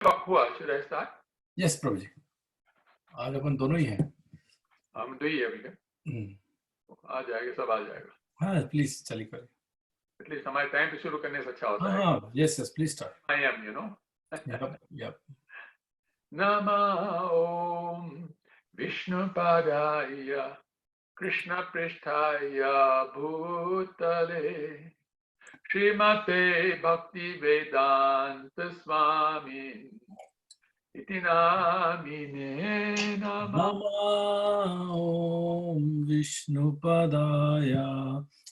हुआ should I start? Yes प्रभु जी, आज अपन दोनों ही हैं। हम दो ही है अभी आ जाएगा, सब आ जाएगा। हाँ प्लीज चलिए करिए। एटलीस्ट हमारे टाइम पे शुरू करने से अच्छा होता है। हाँ yes yes please start. I am, you know. Yup Nama Om Vishnu Padaya Krishna Pristhaya Bhutale Srimate Bhakti Vedanta Swami Iti Namine Namah. ओम विष्णुपदाय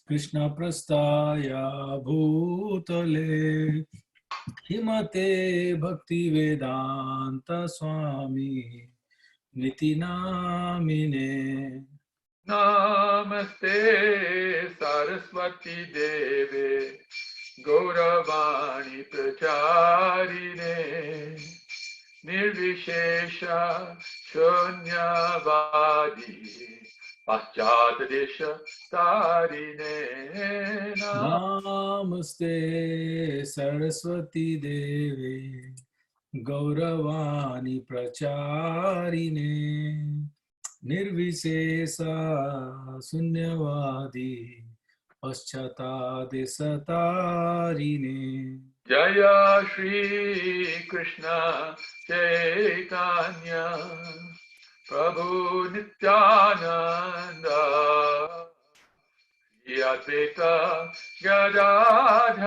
कृष्ण प्रस्थाय भूतले हिमते भक्ति वेदांत स्वामी निति नामिने। Namaste Saraswati Deve Gauravani Pracharine Nirvishesha Shunyavadi Paschatadesha Tarine Namaste Saraswati Devi Gauravani Pracharine Nirvisesa Sunyavadi Paschatadesatatarine. Jaya Shri Krishna Chaitanya Prabhu Nityananda Shri Advaita Gadadhar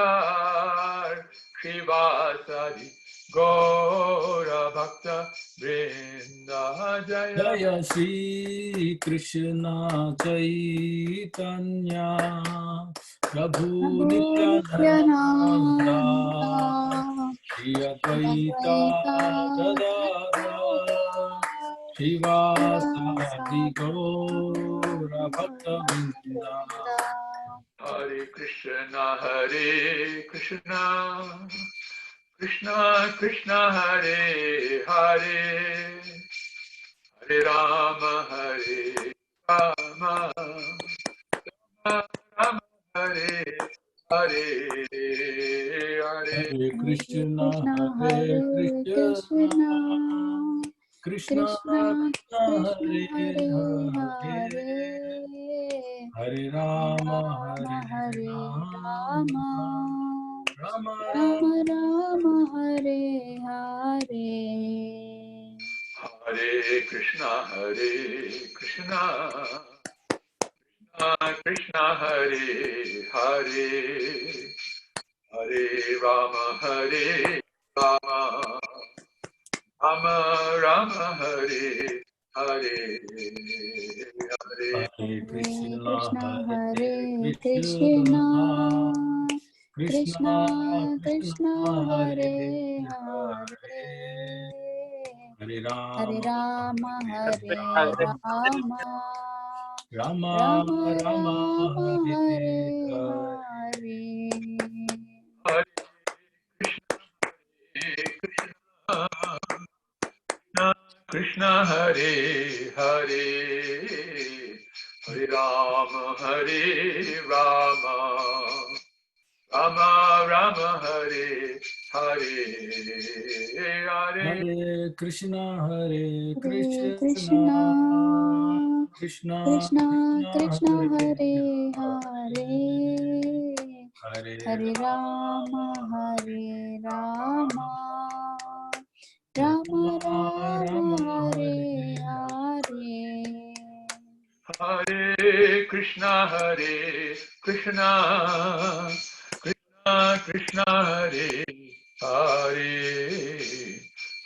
Shivasadi Gaura Bhakta Vrinda. Jaya Jaya Shri Krishna Chaitanya Prabhu Nityananda Shri Advaita Gadadhar Shivasadi Gaura Bhakta Vrinda. Hare Krishna Krishna Krishna Hare Hare Hare Rama Rama Hare Hare Hare Krishna Krishna Krishna Hare Hare Hare Rama Rama Rama Hare Hare. Hare Krishna Krishna Krishna Hare Hare Hare Rama Rama Rama Rama Hare Hare Hare Krishna Hare Krishna Krishna Krishna Hare Hare Hare Hare Rama Rama Rama Rama Hare Hare Hare Krishna Hare Hare Hare Rama Rama Rama Rama Hare Hare Hare Krishna Krishna Krishna Krishna Krishna Hare Hare Hare Rama Rama Rama Rama Hare Hare. Hare Krishna Krishna Krishna Hare Hare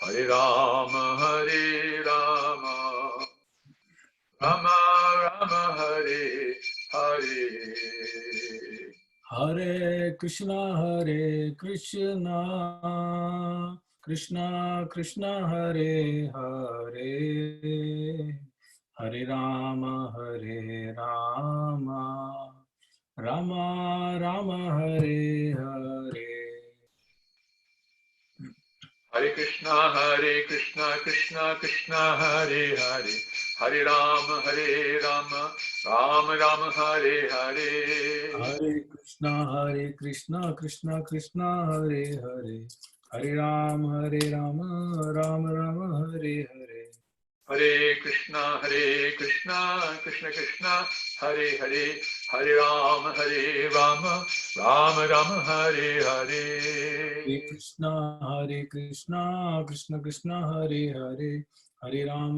Hare Rama Rama Rama Rama Hare Hare Hare Krishna Krishna Krishna Hare Hare Hare Rama Rama Rama Rama Hare Hare. Hare Krishna Krishna Krishna Hare Hare Hare Rama Rama Rama Hare Hare Hare Krishna Krishna Krishna Hare Hare Hare Ram, Ram Ram, Hare Hare. Hare Krishna, Krishna Krishna, Hare Hare, Hare Ram, Ram Ram, Hare Hare. Hare Krishna, Krishna Krishna, Hare Hare, Hare Ram,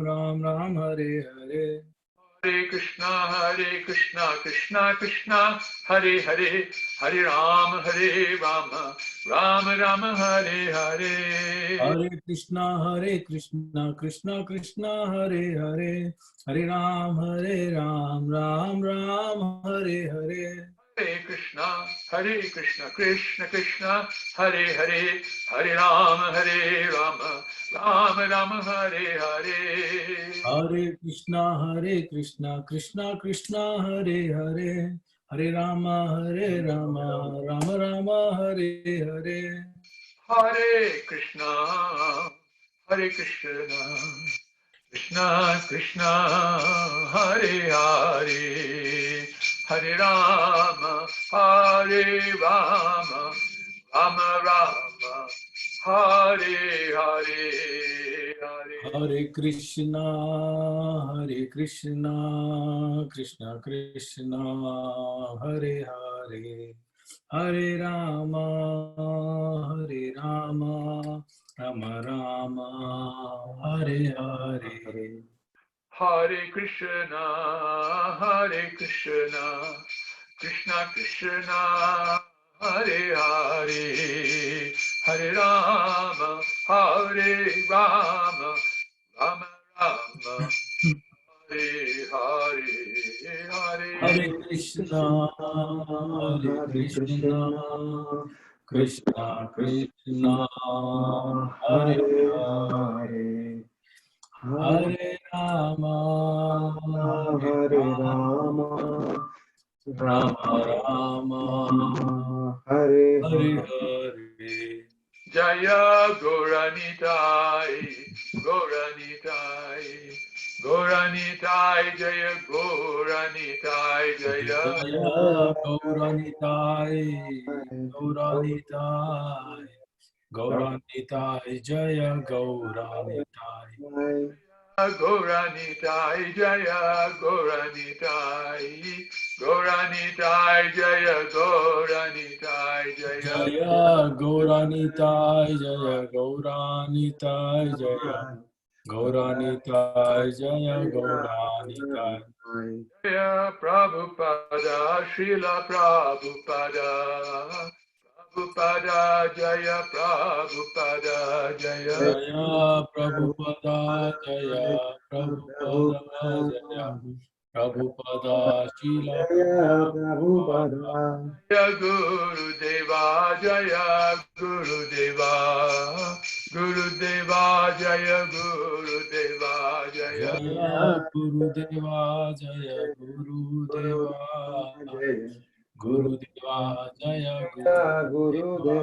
Ram Ram, Hare Hare. Hare Krishna, Krishna Krishna, Hare Hare, Hare Ram, Ram Ram, Hare Hare. Hare Krishna, Krishna Krishna, Hare Hare, Hare Ram, Ram Ram, Hare Hare. Hare Krishna, Krishna Krishna, Hare Hare, Hare Ram, Ram Ram, Hare Hare. Hare Krishna, Krishna Krishna, Hare Hare, Hare Rama, Rama Rama, Hare Hare. Hare Krishna, Krishna Krishna Krishna, Hare Hare, Hare Rama, Rama Rama, Hare Hare, Hare Krishna, Krishna Krishna, Hare Hare, Hare Rama, Rama Rama, Hare Hare. Hare Krishna, Krishna Krishna, Hare Hare, Hare Rama, Rama Rama, Hare Hare, Hare Krishna, Krishna Krishna Krishna, Hare Hare, Hare Rama, Rama Rama, Hare Hare Hare. Jaya Gauranitai, Gauranitai, Gauranitai, Jaya Gauranitai, Jaya. Jaya Gauranitai, Gauranitai, Gauranitai, Jaya Gauranitai. Gauranitai, Jaya Gauranitai, Gauranitai, Jaya Gauranitai, Jaya. Jaya Gauranitai, Jaya Gauranitai, Jaya Gauranitai, Jaya Gauranitai. Jaya Prabhupada, Srila Prabhupada, Prabhupada, Jaya Prabhupada, Jaya. Jaya Prabhupada, Jaya Prabhupada, Jaya Prabhupada, Srila Prabhupada. Jaya Guru Deva, Jaya Guru Deva, Guru Deva, Jaya Guru Deva, Jaya. Jaya Gurudeva, Jaya Gurudeva, Gurudeva, Jaya Gurudeva.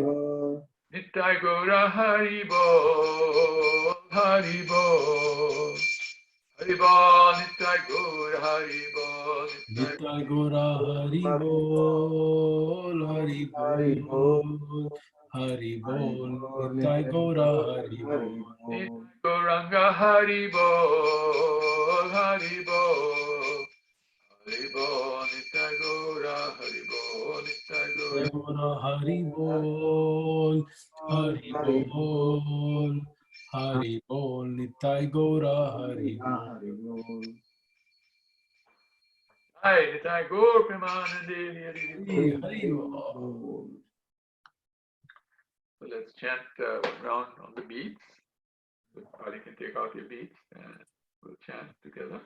Nitai Gora Haribo, Haribo, Haribo, Nitai Gora Haribo, Nitai Gora Haribol, Haribol, Haribol, Nitai Gora Haribol. Nitai Goranga Haribo, Haribo, Haribo, Nitai Gora Haribo, Nitai Gora. Gora Haribol, Haribol, Haribol, Nitai Gora Haribol. Hi, Nitai Gaur Premanande, Haribol. So let's chant round on the beats. So you can take out your beats and we'll chant together.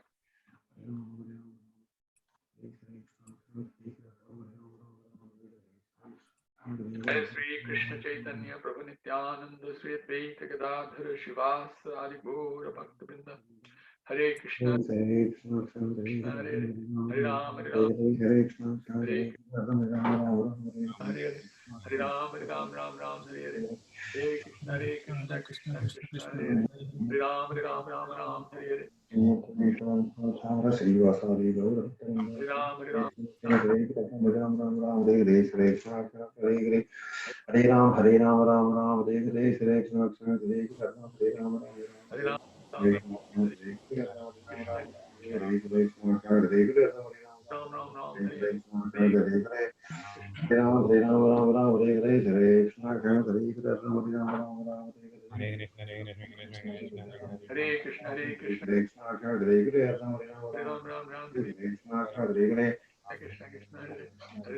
Hare Sri Krishna Chaitanya Prabhu Nityananda Sri Advaita Gadadhara Shivasa Adi Gaura Bhaktabinda. Hare Krishna, Krishna Hare Hare Ram, Hare Ram, Hare Hare Hare Ram, Ram Ram, Hare Hare. Hare Krishna, Krishna Krishna, Hare Hare. Hare Ram, Ram Ram, Hare Hare. Hare Ram, Hare Ram, Ram Ram, Hare Hare, Hare Krishna, Krishna Krishna, Hare Ram, Ram Ram, Hare Hare Ram, Ram Hare Ram, Krishna, Hare Hare Krishna, Ram Krishna, Ram, Hare Hare, Hare Krishna, Hare Krishna, Ram Ram Ram, Hare Hare Krishna, Hare Hare Hare, Krishna, Hare Ram, Ram Ram, Hare Hare, Hare Krishna, Hare Krishna, Ram Ram, Hare Hare, Hare Krishna, Hare Hare Krishna, Krishna, Hare Hare, Ram Hare Ram, Ram, Ram Ram, Hare Hare Krishna, Hare Hare, Krishna, Krishna, Hare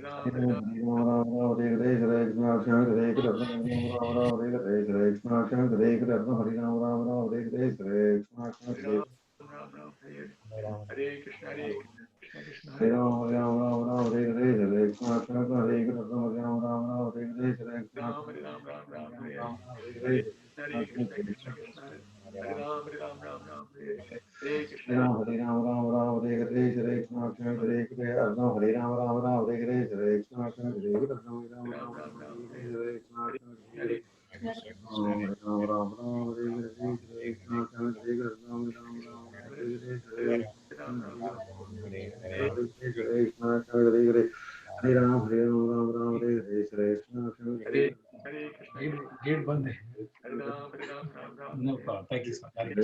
Hare Hare Ram, Hare Ram, Ram, Hare Hare, Hare Krishna, Hare Krishna, Ram Ram, Hare Hare, Hare Krishna, Hare Krishna, Hare Ram, Ram, Hare Hare, Hare Krishna, Hare Hare Ram, Ram Ram, Hare Hare Krishna, Hare Krishna, Krishna, Hare Hare Ram, Hare Hare, Hare Krishna, Hare Krishna, Hare Ram, Hare Hare, Hare Krishna, Ram, Hare Ram, Ram Ram, Hare Hare Hare Hare, Hare Krishna, Hare Krishna, Krishna, Hare Ram, Hare Ram, Ram Ram, Hare Krishna, Hare Krishna, Hare Ram, Ram Ram, Hare Hare, Hare Krishna, Hare Hare, Hare Ram, Ram, Hare Hare, Hare Krishna, Hare Hare, Ram Ram Ram, Ram Ram, Hare Hare Hare, Hare Krishna, Hare Hare Hare Hare, Hare Ram, Ram Ram, Hare Hare, Hare Krishna, Hare Hare, Ram Ram, Hare Hare, Hare Krishna, Ram Ram, Hare Hare Krishna, Hare Hare, Hare Ram, Ram Ram, Hare Hare, Hare Krishna, Hare Hare Hare, Hare Krishna, gate Krishna, gate बंद है. Hare Ram, Ram Ram, no Hare problem. Thank you sir. Hare Hare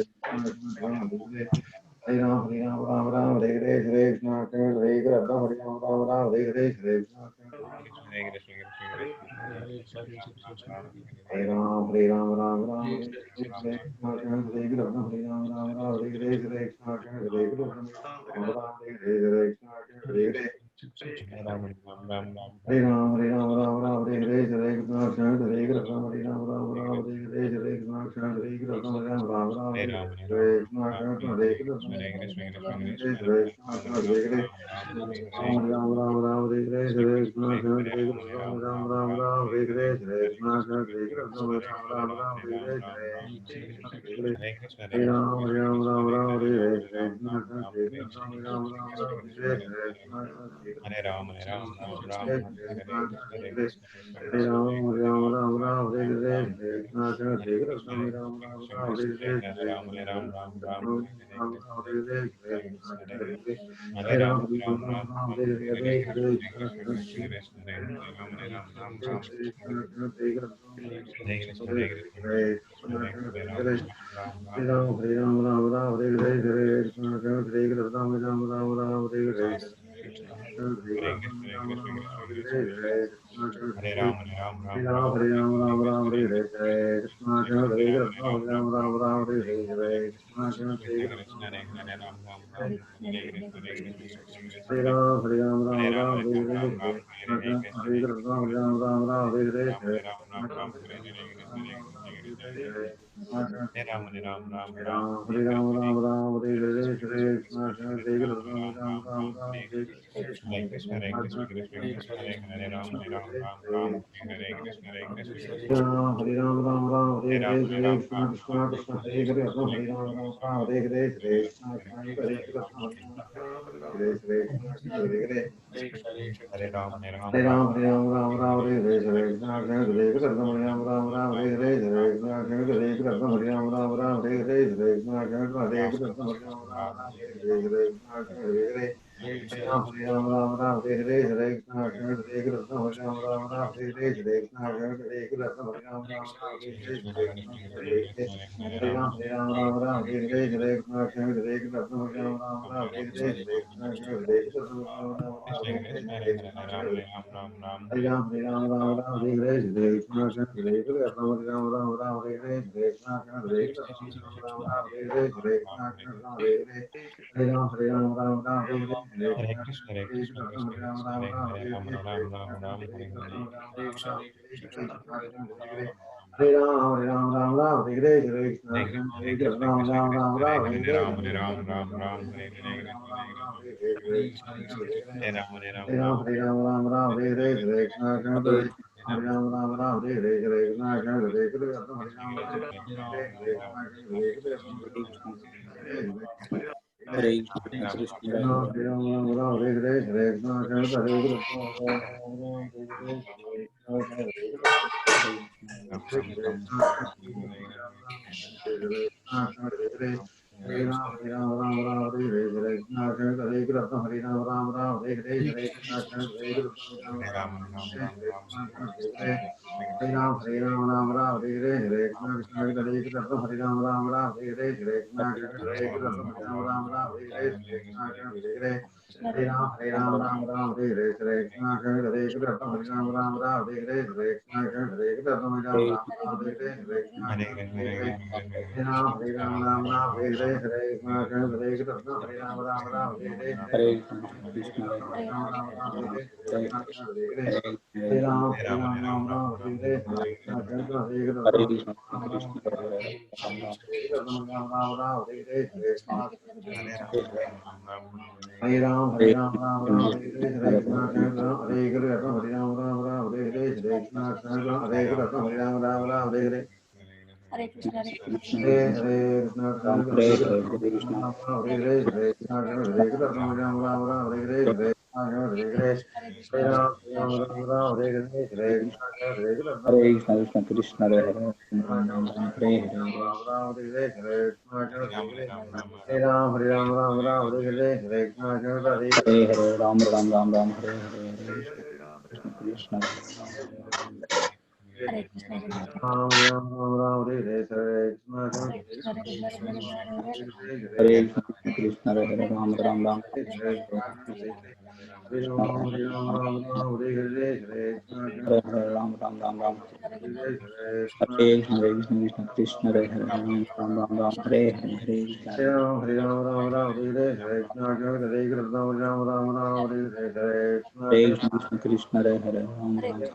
Hare Ram, Ram Ram, Hare Hare, Hare Krishna, Hare Hare, Hare Ram, Hare Hare, Hare Krishna, Ram Ram, Hare Hare Hare Krishna Hare Hare Ram, Ram Ram, Hare Hare Hare, Hare Krishna, Hare Hare, Hare Ram, Hare Hare, Hare Krishna, Hare Hare, Hare Ram, Ram, Hare Hare Ram, Hare, Hare Krishna, Hare Hare, Hare Krishna, Hare Ram, Ram, Hare Hare, Hare Krishna, Hare Hare, Hare Ram, Hare Hare, Hare Krishna, Hare Hare, Hare Ram, Hare Hare, Hare Krishna, Hare Hare, Hare Krishna, Hare Hare, Ram Ram Ram Ram Hare Hare Hare Krishna Krishna Hare Krishna Ram Ram Ram Hare Hare Hare Krishna Krishna Hare Krishna Ram Ram Ram Hare Hare Hare Hare Krishna Krishna, Hare Krishna, Hare Hare Ram Ram Ram Hare Hare Hare Krishna Krishna Hare Krishna Ram Ram Ram Hare Hare Hare Krishna Ram Krishna Ram, Hare Krishna Krishna, Hare Krishna Hare Hare Hare Hare Ram, Ram Ram Ram Hare Hare Hare Krishna Krishna Hare Krishna Ram Ram Ram Hare Hare Hare Krishna Ram Ram Hare Hare Hare Krishna Krishna Hare Hare Hare Ram, Ram Ram, Ram Hare Hare, Hare Krishna, Krishna Krishna, Hare Hare Ram, Hare Ram, Hare, Hare Krishna, Krishna Hare Hare, Hare Krishna, Hare Hare, Hare Ram, Ram Ram, Hare Hare, Hare Krishna, Krishna Hare Ram Ram, Ram Hare Hare, Hare Krishna, Hare Ram, Ram Hare Hare, Hare Krishna, Krishna Hare Hare, Hare Ram, Ram Hare Hare, Hare Krishna, Krishna Hare Ram, Hare Hare, Hare Krishna, Krishna Hare Ram, Hare Ram, Ram Hare Hare, Hare Krishna, Krishna Hare Ram, Ram Hare Hare, Hare Krishna, Ram, Krishna Hare Ram, Ram Hare Hare, Hare Hare Krishna, Krishna Hare Ram, Ram, Ram Hare Hare, Hare Krishna, Krishna Hare Ram, Hare Hare, Hare Krishna, Krishna Hare Ram, Hare Hare, Hare Krishna, Krishna Krishna Hare Ram, Hare Hare, Hare Krishna, Krishna Hare Ram, Hare Ram, Hare Krishna, Hare Hare, Hare Krishna, Hare Ram, Hare Hare, Hare Krishna, Krishna Hare Krishna, Ram Hare Hare, Hare Krishna, Krishna Hare Krishna, Ram Hare Hare, Hare Krishna, Krishna Hare Krishna, Ram Hare Hare, Hare Krishna, Krishna Hare Hare, Hare Ram, Hare Hare, Hare Krishna, Krishna Hare Krishna, Ram Hare Hare, Hare Krishna, Krishna Hare Krishna, Ram Hare Hare, Hare Krishna, Krishna Hare Hare Hare, Hare Ram, Hare Hare, Hare Krishna, Krishna Hare Krishna, Ram Hare Hare, Hare Krishna, Krishna Hare Krishna, Ram Hare Hare, Hare Krishna, Krishna Hare Hare, Hare Ram, Hare Hare, Hare Krishna, Krishna Hare Hare, Ram, Hare Hare, Hare Krishna, Krishna Hare Hare, Ram Hare Hare, Hare Krishna, Krishna Hare Hare, Hare Krishna, Hare Ram, Hare Hare, Hare Krishna, Krishna Hare Hare, Hare Krishna, Krishna Hare Hare, Hare Krishna, Hare Krishna, Krishna Hare Hare, Hare Ram, Hare Hare, Hare Krishna, Krishna Hare Hare, Ram, Hare Hare, Hare Krishna, Krishna Hare Hare, Hare Hare, Krishna, Hare Hare, Hare Ram, Hare Hare, Hare Krishna, Krishna Hare Hare, Hare Ram, Hare Hare, Hare Krishna, Krishna Hare Hare, Hare Ram, Hare Krishna, Krishna Hare Hare, Hare Hare Ram, Hare Ram, Hare Hare Krishna Krishna Hare, Ram Hare Ram, Hare Hare, Hare Krishna, Krishna Hare Hare, Ram, Hare Hare, Hare Krishna, Hare Hare, Hare Hare Ram Ram Ram Hare Hare Hare Krishna Krishna Krishna Hare Krishna Hare Ram Ram Ram Hare Hare Hare Krishna Krishna Hare Krishna Hare Ram Ram Ram Hare Hare Hare Krishna Krishna Hare Hare Hare Ram Ram Ram Hare Hare Hare Krishna Krishna Hare Krishna Hare Ram Ram Ram Hare Hare Hare Krishna Krishna Hare Krishna Hare Ram Ram Ram Hare Hare Hare Krishna Krishna Hare Hare Hare Ram Ram Ram Hare Hare Hare Krishna Krishna Hare Krishna Hare Ram Ram Ram Hare Hare Hare Krishna Ram Ram Ram Hare Hare Krishna Krishna Hare Hare Hare Ram Ram Ram Hare Hare Hare Krishna Krishna Hare Krishna Ram Ram Ram Hare Hare Ram Ram Ram Hare Hare Hare Krishna Hare Ram Ram Ram Hare Hare Hare Krishna Krishna Hare Hare Hare Ram Ram Ram Hare Hare Hare Krishna Krishna Hare Krishna Hare Ram Ram Ram Hare Hare Hare Krishna, Hare Krishna, Hare Hare Krishna Krishna Hare Hare Ram Ram Hare Hare Hare Krishna Krishna Hare Krishna Ram Ram Ram Hare Hare Hare Krishna Hare Hare Hare Krishna, Hare Hare Ram Krishna, Ram Ram Hare Hare Hare Krishna Hare Krishna Ram Hare Krishna, Krishna Krishna, Hare Hare, Ram Ram Ram, Hare Hare, Ram Ram Hare Hare Hare Krishna Hare Hare Hare Ram Hare Ram Ram Ram Hare Hare Hare Krishna Hare Hare Hare Hare, Ram Ram Ram Ram, Hare Hare, Hare Krishna, Hare Ram, Hare Krishna Ram, Krishna, Hare Hare, Ram Ram Ram, Hare Krishna, Hare Krishna, Ram Ram Ram Hare Hare Hare Krishna Hare Hare Krishna, Hare Krishna, Hare Hare Krishna, Krishna Krishna, Hare Hare, Ram Ram Ram, Hare Hare Hare, Hare Hare Krishna, Ram Hare Ram Ram Ram Hare Hare Hare Krishna Hare Hare, Ram Ram Ram Ram, Hare Hare Krishna, Hare Krishna, Krishna Krishna, Hare Hare, Ram Ram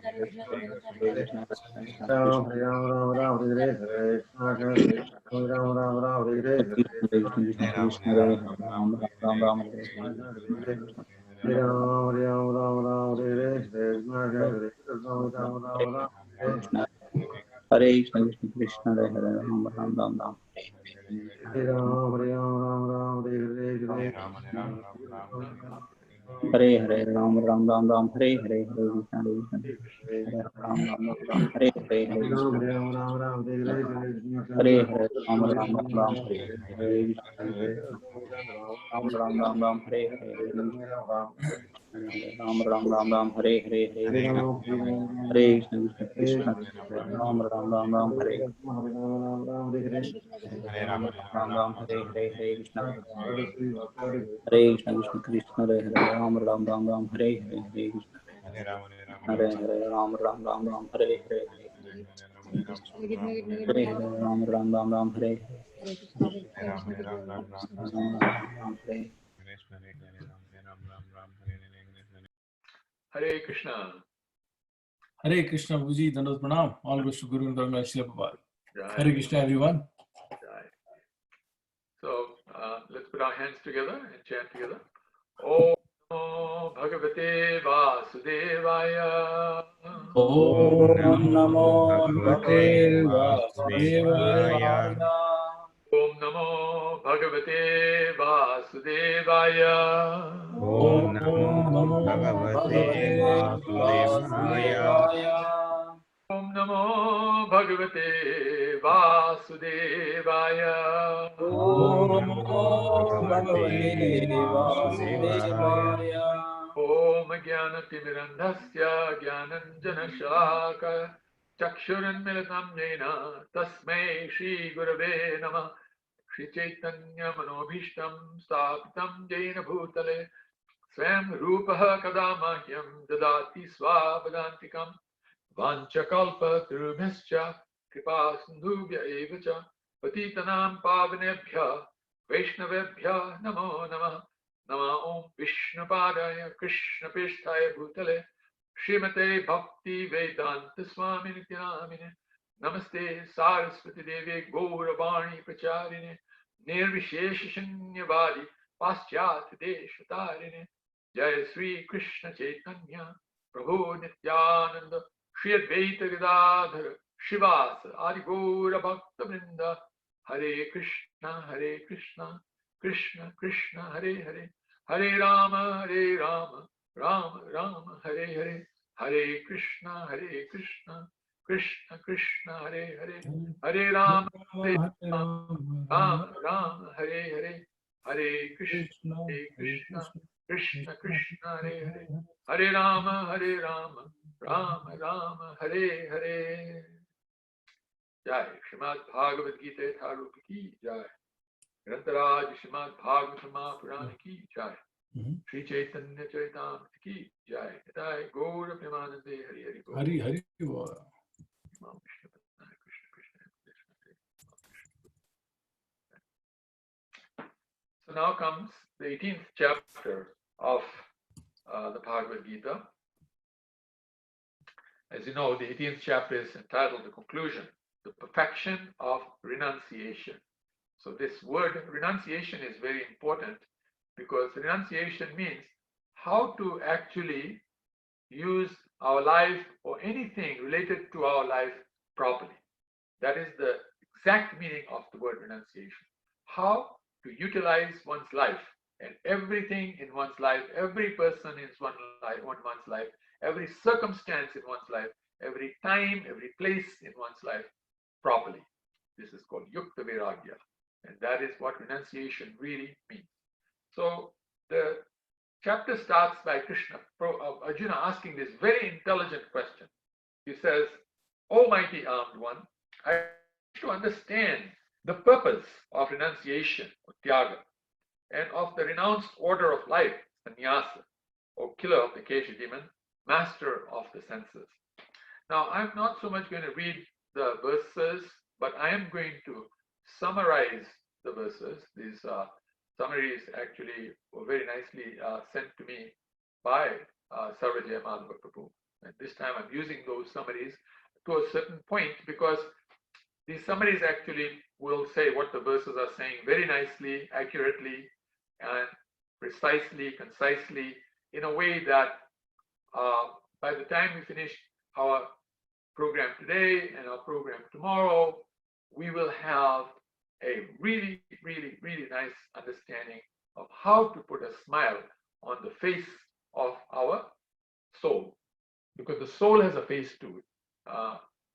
Ram Ram, Hare Hare, Hare Krishna, Hare Ram Ram Ram Hare Hare Hare Krishna Hare Krishna Ram Ram Ram Hare Hare Hare Krishna Hare Krishna, Krishna Krishna, Hare Hare, Ram Ram Ram, Hare Krishna, Hare Hare Krishna, Krishna Ram Krishna, Hare Ram Ram Ram Hare Hare Hare Krishna Hare Ram Ram Ram Hare Hare Hare Krishna Krishna, Krishna Hare Hare, Ram Ram Ram, Hare Hare, Hare Ram Ram Ram Hare Hare Hare Krishna Hare Ram Ram Ram Hare Hare Krishna, Hare Krishna, Krishna Krishna, Hare Hare, Ram Ram Ram Ram, Hare Ram Ram Hare Hare Hare Hare Hare, Ram Ram Ram Ram, Hare Hare, Hare Krishna, Hare Krishna, Hare Ram Ram Ram Ram, Hare Hare, Hare Krishna, Hare Hare, Ram Ram Ram Ram, Hare Hare, Hare Krishna, Ram Ram Ram Ram, Hare Hare, Hare Krishna, Ram Ram Ram Ram, Hare Hare, Hare Krishna, Hare Krishna, Krishna Krishna, Ram Ram Ram Ram, Hare Ram Ram Ram, Hare Hare, Hare Krishna, Hare Krishna, Krishna Krishna, Hare Hare, Ram Ram Ram Ram, Hare Hare, Hare Krishna, Hare Hare, Ram Ram Ram Ram, Hare Hare, Hare Hare, Ram Ram Ram Ram, Hare Hare, Ram Ram Ram, Hare Hare Krishna. Hare Krishna, Guruji, Dandavat Pranam. All goes to Guru and Dharma Srila Prabhupada. Jai. Hare Krishna, everyone. Jai. So let's put our hands together and chant together. Om Namo Bhagavate Vasudevaya. Om Namo Bhagavate Vasudevaya. Om Namo Bhagavate Vasudevaya. Om Namo Bhagavate Vasudevaya. Om Namo Bhagavate Vasudevaya. Om Namo Bhagavate Vasudevaya. Om Jnanatimirandhasya Jnananjana Shalakaya Chakshuranmilitam Jena Tasmai Shri Gurave Namah. Shri Chaitanya Manobhishtam Sthapitam Jena Bhutale Swam Rupaha Kadamahyam Dadati Swavadantikam Vanchakalpa Tarubhischa Kripa Sindhubhya Evacha Patitanam Pavanebhya Vaishnavebhya Namo Namah. Nama Om Vishnupadaya Krishna Pishtaya Bhutale Srimate Bhakti Vedanta Swami Nityanamine Namaste Saraswati Devi Gauravani Pracharine Nirvisheshashanyavadi Paschat Deshatarine Jai Sri Krishna Chaitanya Prabhu Nityananda Shri Advaita Gadadhara Shivasa Adi Gaura Bhakta Vrinda Hare Krishna Krishna Krishna Hare Hare Hare Rama Rama Rama Hare Hare Hare Krishna Krishna Krishna Hare Hare Hare Rama Rama Hare Hare Hare Krishna Krishna Krishna Hare Hare Hare Rama Rama Rama, Hare Hare. Jai Srimad Bhagavad Gita Tharup ki Jai. Grantaraj Srimad Bhagavatam Purana ki Jai. Sri Chaitanya Charitamrita ki Jai. Jai Gaura Premanande Hari Hari Gaura. Hari Hari Bol. Imam Krishna Padma, Krishna Krishna Krishna. So now comes the 18th chapter of the Bhagavad Gita. As you know, the 18th chapter is entitled The Conclusion, the Perfection of Renunciation. So this word renunciation is very important because renunciation means how to actually use our life or anything related to our life properly. That is the exact meaning of the word renunciation. How to utilize one's life and everything in one's life, every person in one's life, every circumstance in one's life, every time, every place in one's life properly. This is called Yukta Vairagya. And that is what renunciation really means. So the chapter starts by Arjuna asking this very intelligent question. He says, "O mighty armed one, I wish to understand the purpose of renunciation or tyaga and of the renounced order of life, sannyasa, or killer of the Kesha demon, master of the senses." Now, I'm not so much going to read the verses, but I am going to summarize the verses. These summaries actually were very nicely sent to me by Sarvajaya Madhava Prabhu. And this time I'm using those summaries to a certain point because these summaries actually will say what the verses are saying very nicely, accurately, and precisely, concisely, in a way that by the time we finish our program today and our program tomorrow, we will have a really, really, really nice understanding of how to put a smile on the face of our soul. Because the soul has a face too.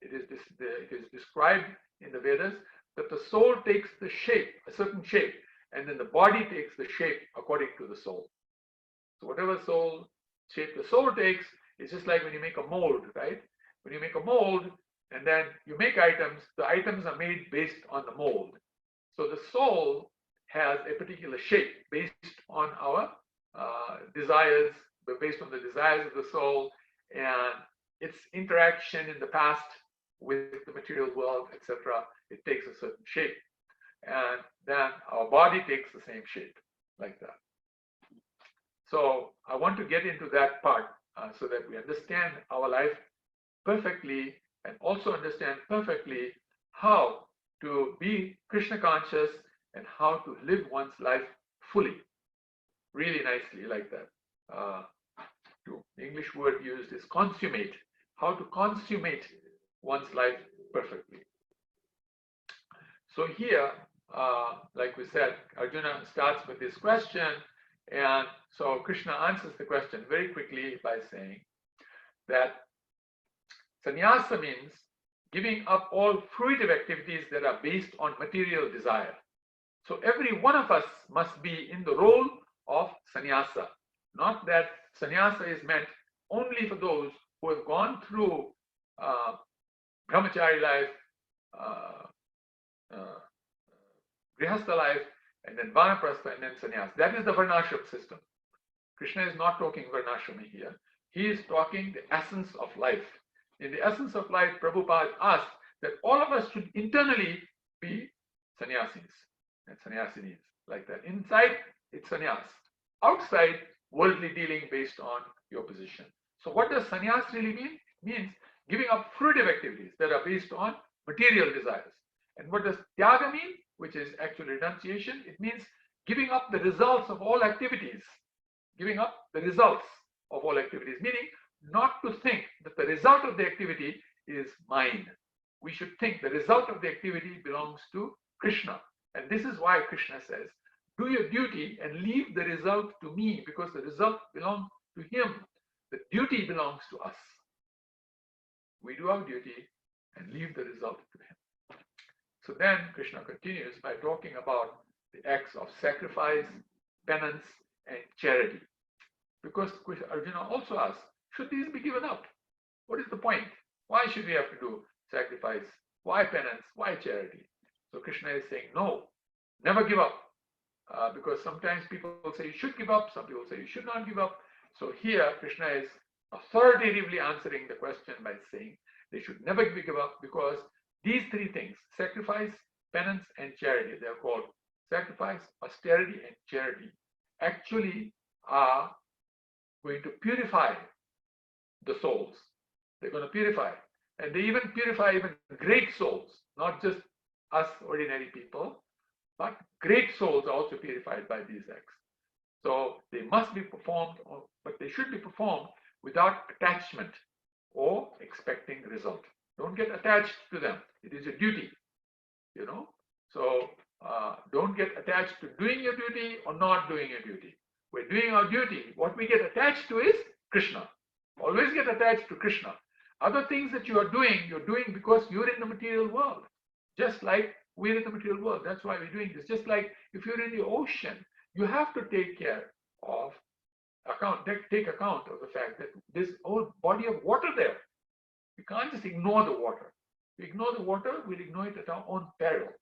It is described in the Vedas that the soul takes the shape, a certain shape, and then the body takes the shape according to the soul. So whatever shape the soul takes, it's just like when you make a mold, right? When you make a mold and then you make items, the items are made based on the mold. So the soul has a particular shape based on our desires, based on the desires of the soul and its interaction in the past with the material world, etc. It takes a certain shape. And then our body takes the same shape, like that. So I want to get into that part so that we understand our life perfectly and also understand perfectly how to be Krishna conscious and how to live one's life fully, really nicely, like that. The English word used is consummate, how to consummate one's life perfectly. So here, like we said, Arjuna starts with this question, and so Krishna answers the question very quickly by saying that sannyasa means giving up all fruitive activities that are based on material desire. So every one of us must be in the role of sannyasa. Not that sannyasa is meant only for those who have gone through brahmachari life, grihastha life, and then vanaprastha, and then sannyasa. That is the varnashram system. Krishna is not talking varnashrami here. He is talking the essence of life. In the essence of life, Prabhupada asked that all of us should internally be sannyasis and sannyasinis, like that. Inside, it's sannyas. Outside, worldly dealing based on your position. So what does sannyas really mean? It means giving up fruitive activities that are based on material desires. And what does tyaga mean? Which is actually renunciation. It means giving up the results of all activities. Giving up the results of all activities, meaning not to think that the result of the activity is mine. We should think the result of the activity belongs to Krishna. And this is why Krishna says, do your duty and leave the result to me, because the result belongs to him. The duty belongs to us. We do our duty and leave the result to him. So then Krishna continues by talking about the acts of sacrifice, penance, and charity. Because Arjuna also asks, should these be given up? What is the point? Why should we have to do sacrifice? Why penance? Why charity? So Krishna is saying, no, never give up. Because sometimes people say you should give up, some people say you should not give up. So here Krishna is authoritatively answering the question by saying they should never give up, because these three things, sacrifice, penance, and charity, they are called sacrifice, austerity, and charity, actually are going to purify the souls. They're going to purify. And they even purify even great souls, not just us ordinary people, but great souls are also purified by these acts. So they must be performed, but they should be performed without attachment or expecting result. Don't get attached to them. It is a duty, you know. So don't get attached to doing your duty or not doing your duty. We're doing our duty. What we get attached to is Krishna. Always get attached to Krishna. Other things that you're doing because you're in the material world. Just like we're in the material world. That's why we're doing this. Just like if you're in the ocean, you have to take account of the fact that there's a whole body of water there. You can't just ignore the water. If we ignore the water, we'll ignore it at our own peril.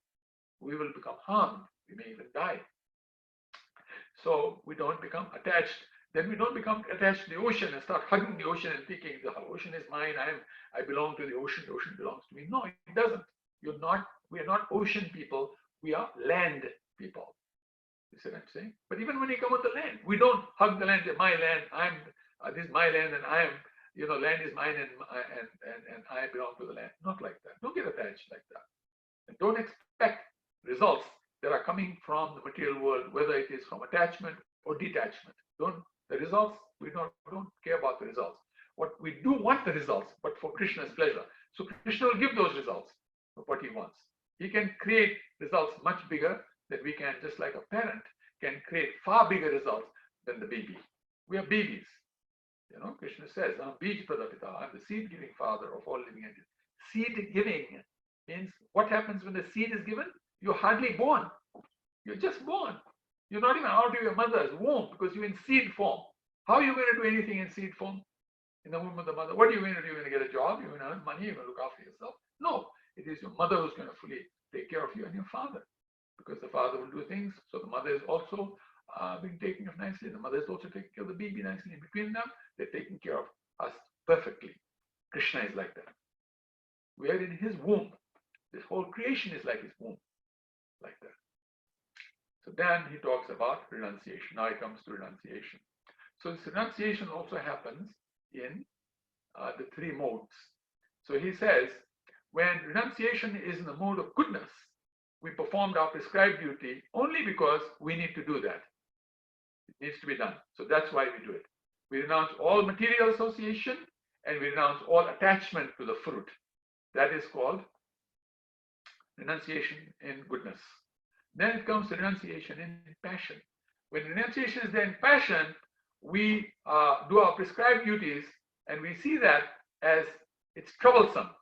We will become harmed. We may even die. So we don't become attached. Then we don't become attached to the ocean and start hugging the ocean and thinking the ocean is mine. I belong to the ocean belongs to me. No, it doesn't. We are not ocean people. We are land people. You see what I'm saying? But even when you come on the land, we don't hug the land. My land. This is my land, and land is mine, and I belong to the land. Not like that. Don't get attached like that. And don't expect results that are coming from the material world, whether it is from attachment or detachment. The results, we don't care about the results. What we do want the results, but for Krishna's pleasure. So Krishna will give those results of what he wants. He can create results much bigger than we can, just like a parent can create far bigger results than the baby. We are babies. Krishna says, I'm Bij Pradapita, I'm the seed-giving father of all living entities. Seed giving means what happens when the seed is given? You're hardly born. You're just born. You're not even out of your mother's womb because you're in seed form. How are you going to do anything in seed form? In the womb of the mother. What are you going to do? You're going to get a job? You're going to earn money? You're going to look after yourself? No. It is your mother who's going to fully take care of you and your father. Because the father will do things. So the mother is also being taken care of nicely. The mother is also taking care of the baby nicely. In between them, they're taking care of us perfectly. Krishna is like that. We are in his womb. This whole creation is like his womb. Like that. So then he talks about renunciation. Now he comes to renunciation. So this renunciation also happens in the three modes. So he says, when renunciation is in the mode of goodness, we performed our prescribed duty only because we need to do that. It needs to be done. So that's why we do it. We renounce all material association and we renounce all attachment to the fruit. That is called renunciation in goodness. Then it comes to renunciation in passion. When renunciation is there in passion, we do our prescribed duties and we see that as it's troublesome.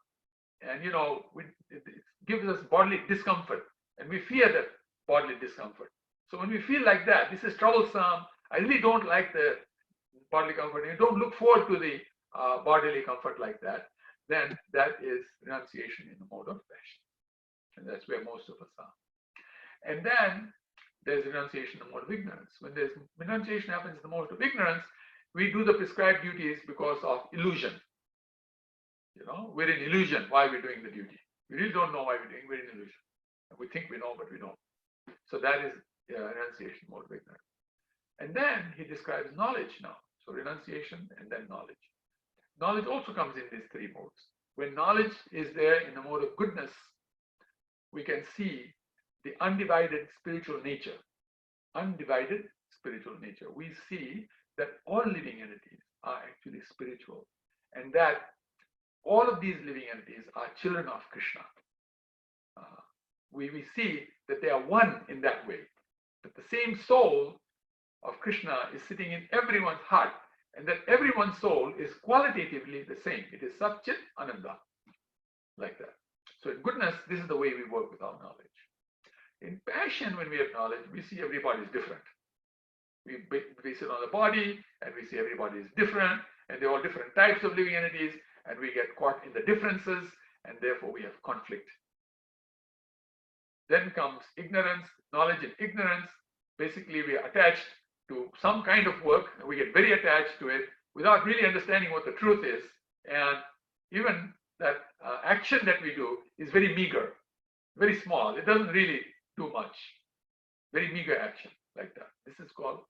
And it gives us bodily discomfort. And we fear that bodily discomfort. So when we feel like that, this is troublesome, I really don't like the bodily comfort, and you don't look forward to the bodily comfort like that, then that is renunciation in the mode of passion. And that's where most of us are. And then there's renunciation in the mode of ignorance. When there's renunciation happens in the mode of ignorance, we do the prescribed duties because of illusion. We're in illusion why we're doing the duty. We really don't know why we're doing. We're in illusion. We think we know, but we don't. So that is renunciation mode of ignorance. And then he describes knowledge now. So renunciation and then knowledge. Knowledge also comes in these three modes. When knowledge is there in the mode of goodness, we can see the undivided spiritual nature. Undivided spiritual nature. We see that all living entities are actually spiritual, and that all of these living entities are children of Krishna. We see that they are one in that way. That the same soul of Krishna is sitting in everyone's heart, and that everyone's soul is qualitatively the same. It is Satchit Ananda, like that. So in goodness, this is the way we work with our knowledge. In passion, when we have knowledge, we see everybody is different. We sit on the body, and we see everybody is different, and they're all different types of living entities, and we get caught in the differences, and therefore we have conflict. Then comes ignorance, knowledge and ignorance. Basically, we are attached to some kind of work, and we get very attached to it without really understanding what the truth is. And even that action that we do is very meager, very small. It doesn't really do much. Very meager action like that. This is called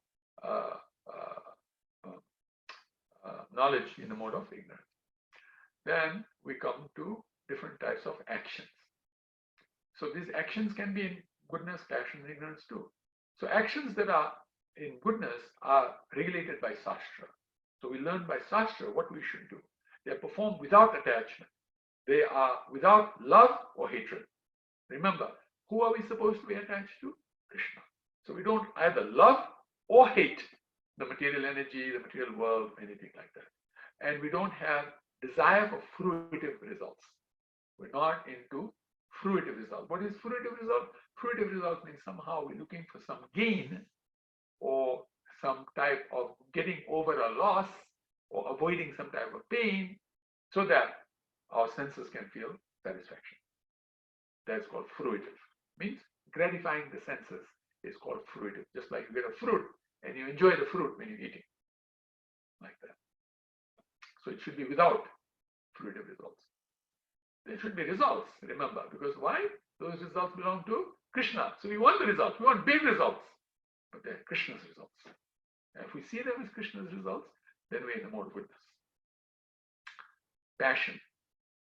knowledge in the mode of ignorance. Then we come to different types of actions. So these actions can be in goodness, passion, and ignorance too. So actions that are in goodness are regulated by Shastra. So we learn by Shastra what we should do. They are performed without attachment. They are without love or hatred. Remember, who are we supposed to be attached to? Krishna. So we don't either love or hate the material energy, the material world, anything like that. And we don't have desire for fruitive results. We're not into fruitive result. What is fruitive result? Fruitive result means somehow we're looking for some gain or some type of getting over a loss or avoiding some type of pain so that our senses can feel satisfaction. That's called fruitive. Means gratifying the senses is called fruitive. Just like you get a fruit and you enjoy the fruit when you're eating. Like that. So it should be without fruitive results. There should be results, remember, because why? Those results belong to Krishna. So we want the results. We want big results. But they're Krishna's results. And if we see them as Krishna's results, then we're in the mode of goodness. Passion.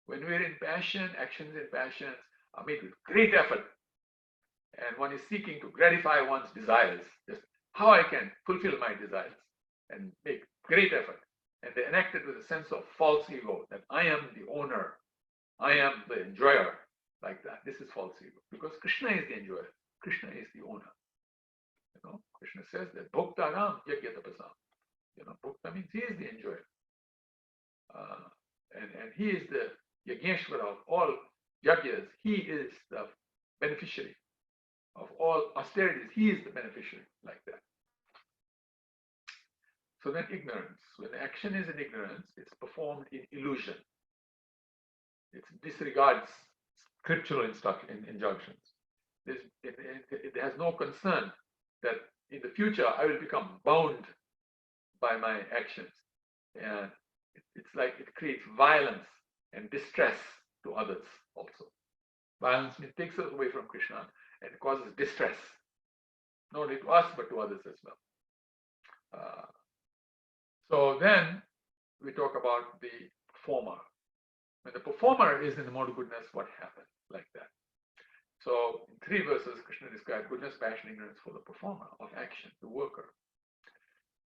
When we're in passion, actions in passions are made with great effort. And one is seeking to gratify one's desires. Just how I can fulfill my desires and make great effort. And they're enacted with a sense of false ego that I am the owner. I am the enjoyer, like that. This is false ego because Krishna is the enjoyer. Krishna is the owner. Krishna says that Bhokta Ram Yajna Tapasam. Bhokta means he is the enjoyer. And he is the Yajneshwara of all Yajnas. He is the beneficiary of all austerities. He is the beneficiary, like that. So then ignorance. When the action is in ignorance, it's performed in illusion. It disregards scriptural injunctions. It has no concern that in the future I will become bound by my actions. And it's like it creates violence and distress to others also. Violence means takes us away from Krishna and it causes distress. Not only to us, but to others as well. So then we talk about the performer. When the performer is in the mode of goodness, what happens? Like that. So in 3 verses, Krishna described goodness, passion, ignorance for the performer of action, the worker.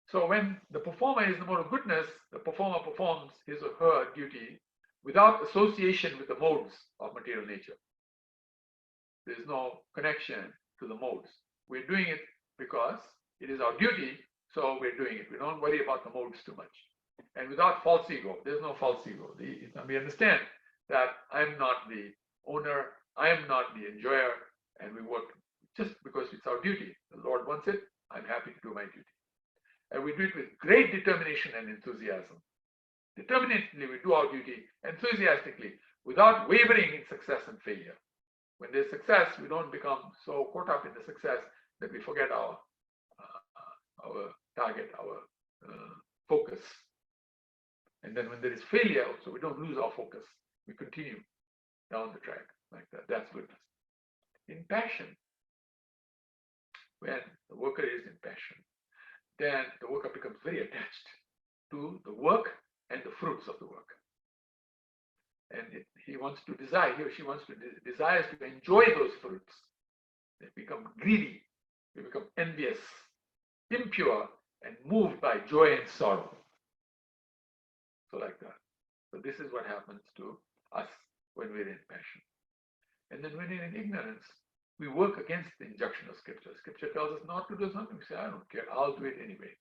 So when the performer is in the mode of goodness, the performer performs his or her duty without association with the modes of material nature. There is no connection to the modes. We're doing it because it is our duty, so we're doing it. We don't worry about the modes too much. And without false ego, there's no false ego. We understand that I'm not the owner, I am not the enjoyer, and we work just because it's our duty. The Lord wants it, I'm happy to do my duty. And we do it with great determination and enthusiasm. Determinedly, we do our duty enthusiastically, without wavering in success and failure. When there's success, we don't become so caught up in the success that we forget our target, our focus. And then when there is failure, so we don't lose our focus. We continue down the track like that. That's goodness. In passion, when the worker is in passion, then the worker becomes very attached to the work and the fruits of the work. And he wants to desire, he or she wants to desires to enjoy those fruits. They become greedy, they become envious, impure, and moved by joy and sorrow. So like that. So this is what happens to us when we're in passion. And then when we're in ignorance, we work against the injunction of Scripture. Scripture tells us not to do something. We say, I don't care, I'll do it anyway.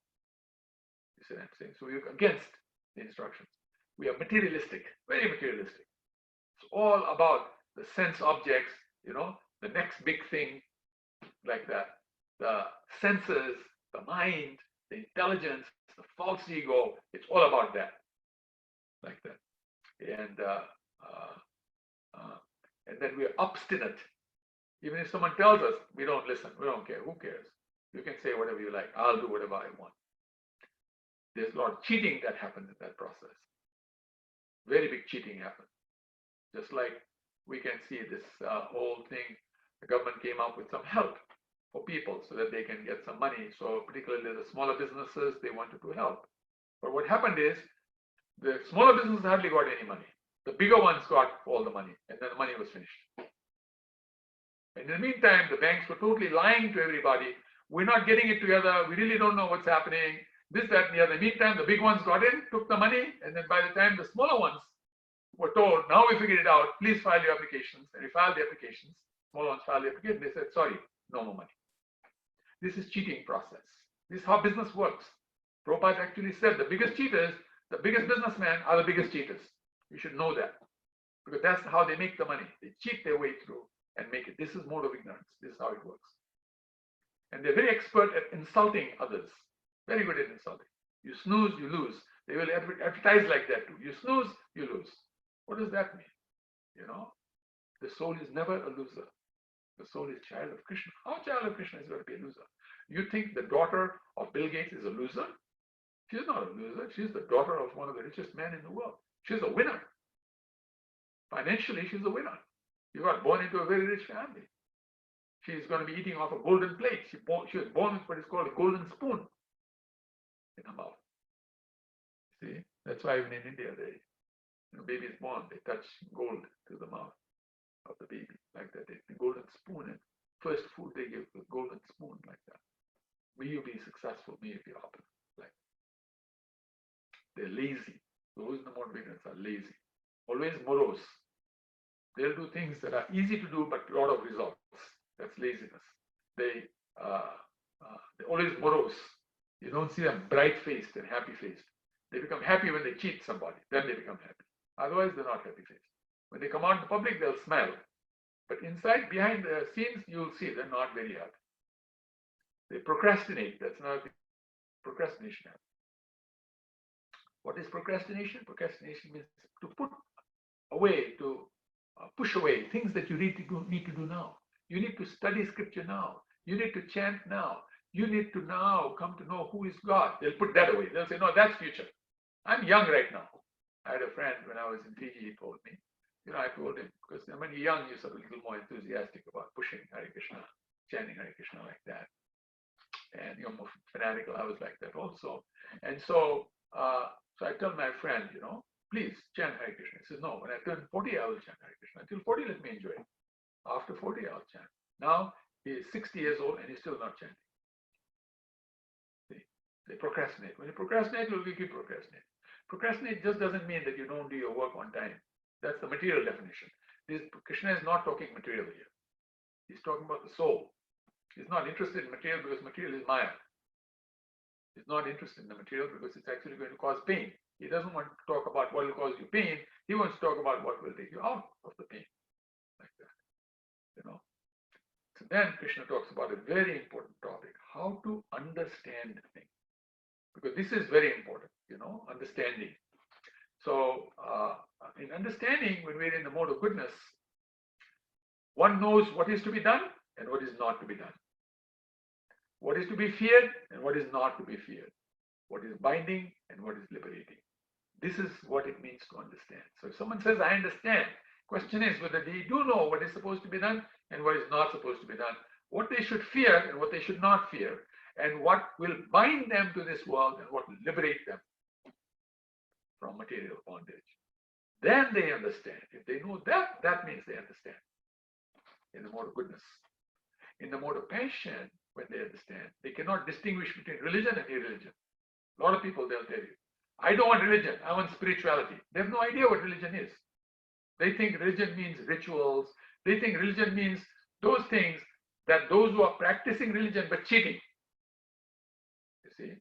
You see what I'm saying? So we work against the instructions. We are materialistic, very materialistic. It's all about the sense objects, the next big thing, like that. The senses, the mind, the intelligence, the false ego, it's all about that. Like that. and then we are obstinate. Even if someone tells us, we don't listen. We don't care. Who cares? You can say whatever you like. I'll do whatever I want. There's a lot of cheating that happens in that process. Very big cheating happens. Just like we can see this whole thing, the government came up with some help for people so that they can get some money. So particularly the smaller businesses, they wanted to help. But what happened is the smaller businesses hardly got any money. The bigger ones got all the money, and then the money was finished. And in the meantime, the banks were totally lying to everybody. We're not getting it together. We really don't know what's happening. This, that, and the other. In the meantime, the big ones got in, took the money, and then by the time the smaller ones were told, now we figured it out, please file your applications. And we filed the applications. Smaller ones filed the application. They said, sorry, no more money. This is cheating process. This is how business works. Prabhupada actually said the biggest cheaters, the biggest businessmen are the biggest cheaters. You should know that. Because that's how they make the money. They cheat their way through and make it. This is mode of ignorance. This is how it works. And they're very expert at insulting others. Very good at insulting. You snooze, you lose. They will advertise like that too. You snooze, you lose. What does that mean? You know, the soul is never a loser. The soul is child of Krishna. How child of Krishna is going to be a loser? You think the daughter of Bill Gates is a loser? She's not a loser. She's the daughter of one of the richest men in the world. She's a winner. Financially, she's a winner. You got born into a very rich family. She's going to be eating off a golden plate. She was born with what is called a golden spoon in her mouth. See, that's why even in India, the baby is born, they touch gold to the mouth of the baby like that. The golden spoon, and first food they give the golden spoon like that. May you be successful, may you be opulent. Like they're lazy. Those in the mode of ignorance are lazy, always morose. They'll do things that are easy to do but a lot of results. That's laziness. They're always morose. You don't see them bright-faced and happy-faced. They become happy when they cheat somebody. Then they become happy. Otherwise, they're not happy-faced. When they come out in the public, they'll smile. But inside, behind the scenes, you'll see they're not very happy. They procrastinate. That's another thing. Procrastination happens. What is procrastination? Procrastination means to put away, to push away things that you need to do now. You need to study scripture now. You need to chant now. You need to now come to know who is God. They'll put that away. They'll say, no, that's future. I'm young right now. I had a friend when I was in Fiji, he told me, I told him, because when you're young, you're sort of a little more enthusiastic about pushing Hare Krishna, chanting Hare Krishna like that. And you're more fanatical. I was like that also. And so I tell my friend, please chant Hare Krishna. He says, no, when I turn 40, I will chant Hare Krishna. Until 40, let me enjoy it. After 40, I'll chant. Now, he is 60 years old and he's still not chanting. See? They procrastinate. When you procrastinate, you'll keep procrastinating. Procrastinate just doesn't mean that you don't do your work on time. That's the material definition. Krishna is not talking material here. He's talking about the soul. He's not interested in material because material is Maya. He's not interested in the material because it's actually going to cause pain. He doesn't want to talk about what will cause you pain. He wants to talk about what will take you out of the pain. Like that. So then Krishna talks about a very important topic, how to understand things. Because this is very important, understanding. So in understanding, when we're in the mode of goodness, one knows what is to be done and what is not to be done. What is to be feared and what is not to be feared. What is binding and what is liberating. This is what it means to understand. So if someone says, I understand, question is whether they do know what is supposed to be done and what is not supposed to be done, what they should fear and what they should not fear, and what will bind them to this world and what will liberate them from material bondage. Then they understand. If they know that, that means they understand. In the mode of goodness. In the mode of passion, when they understand, they cannot distinguish between religion and irreligion. A lot of people, they'll tell you, I don't want religion, I want spirituality. They have no idea what religion is. They think religion means rituals. They think religion means those things that those who are practicing religion but cheating. You see,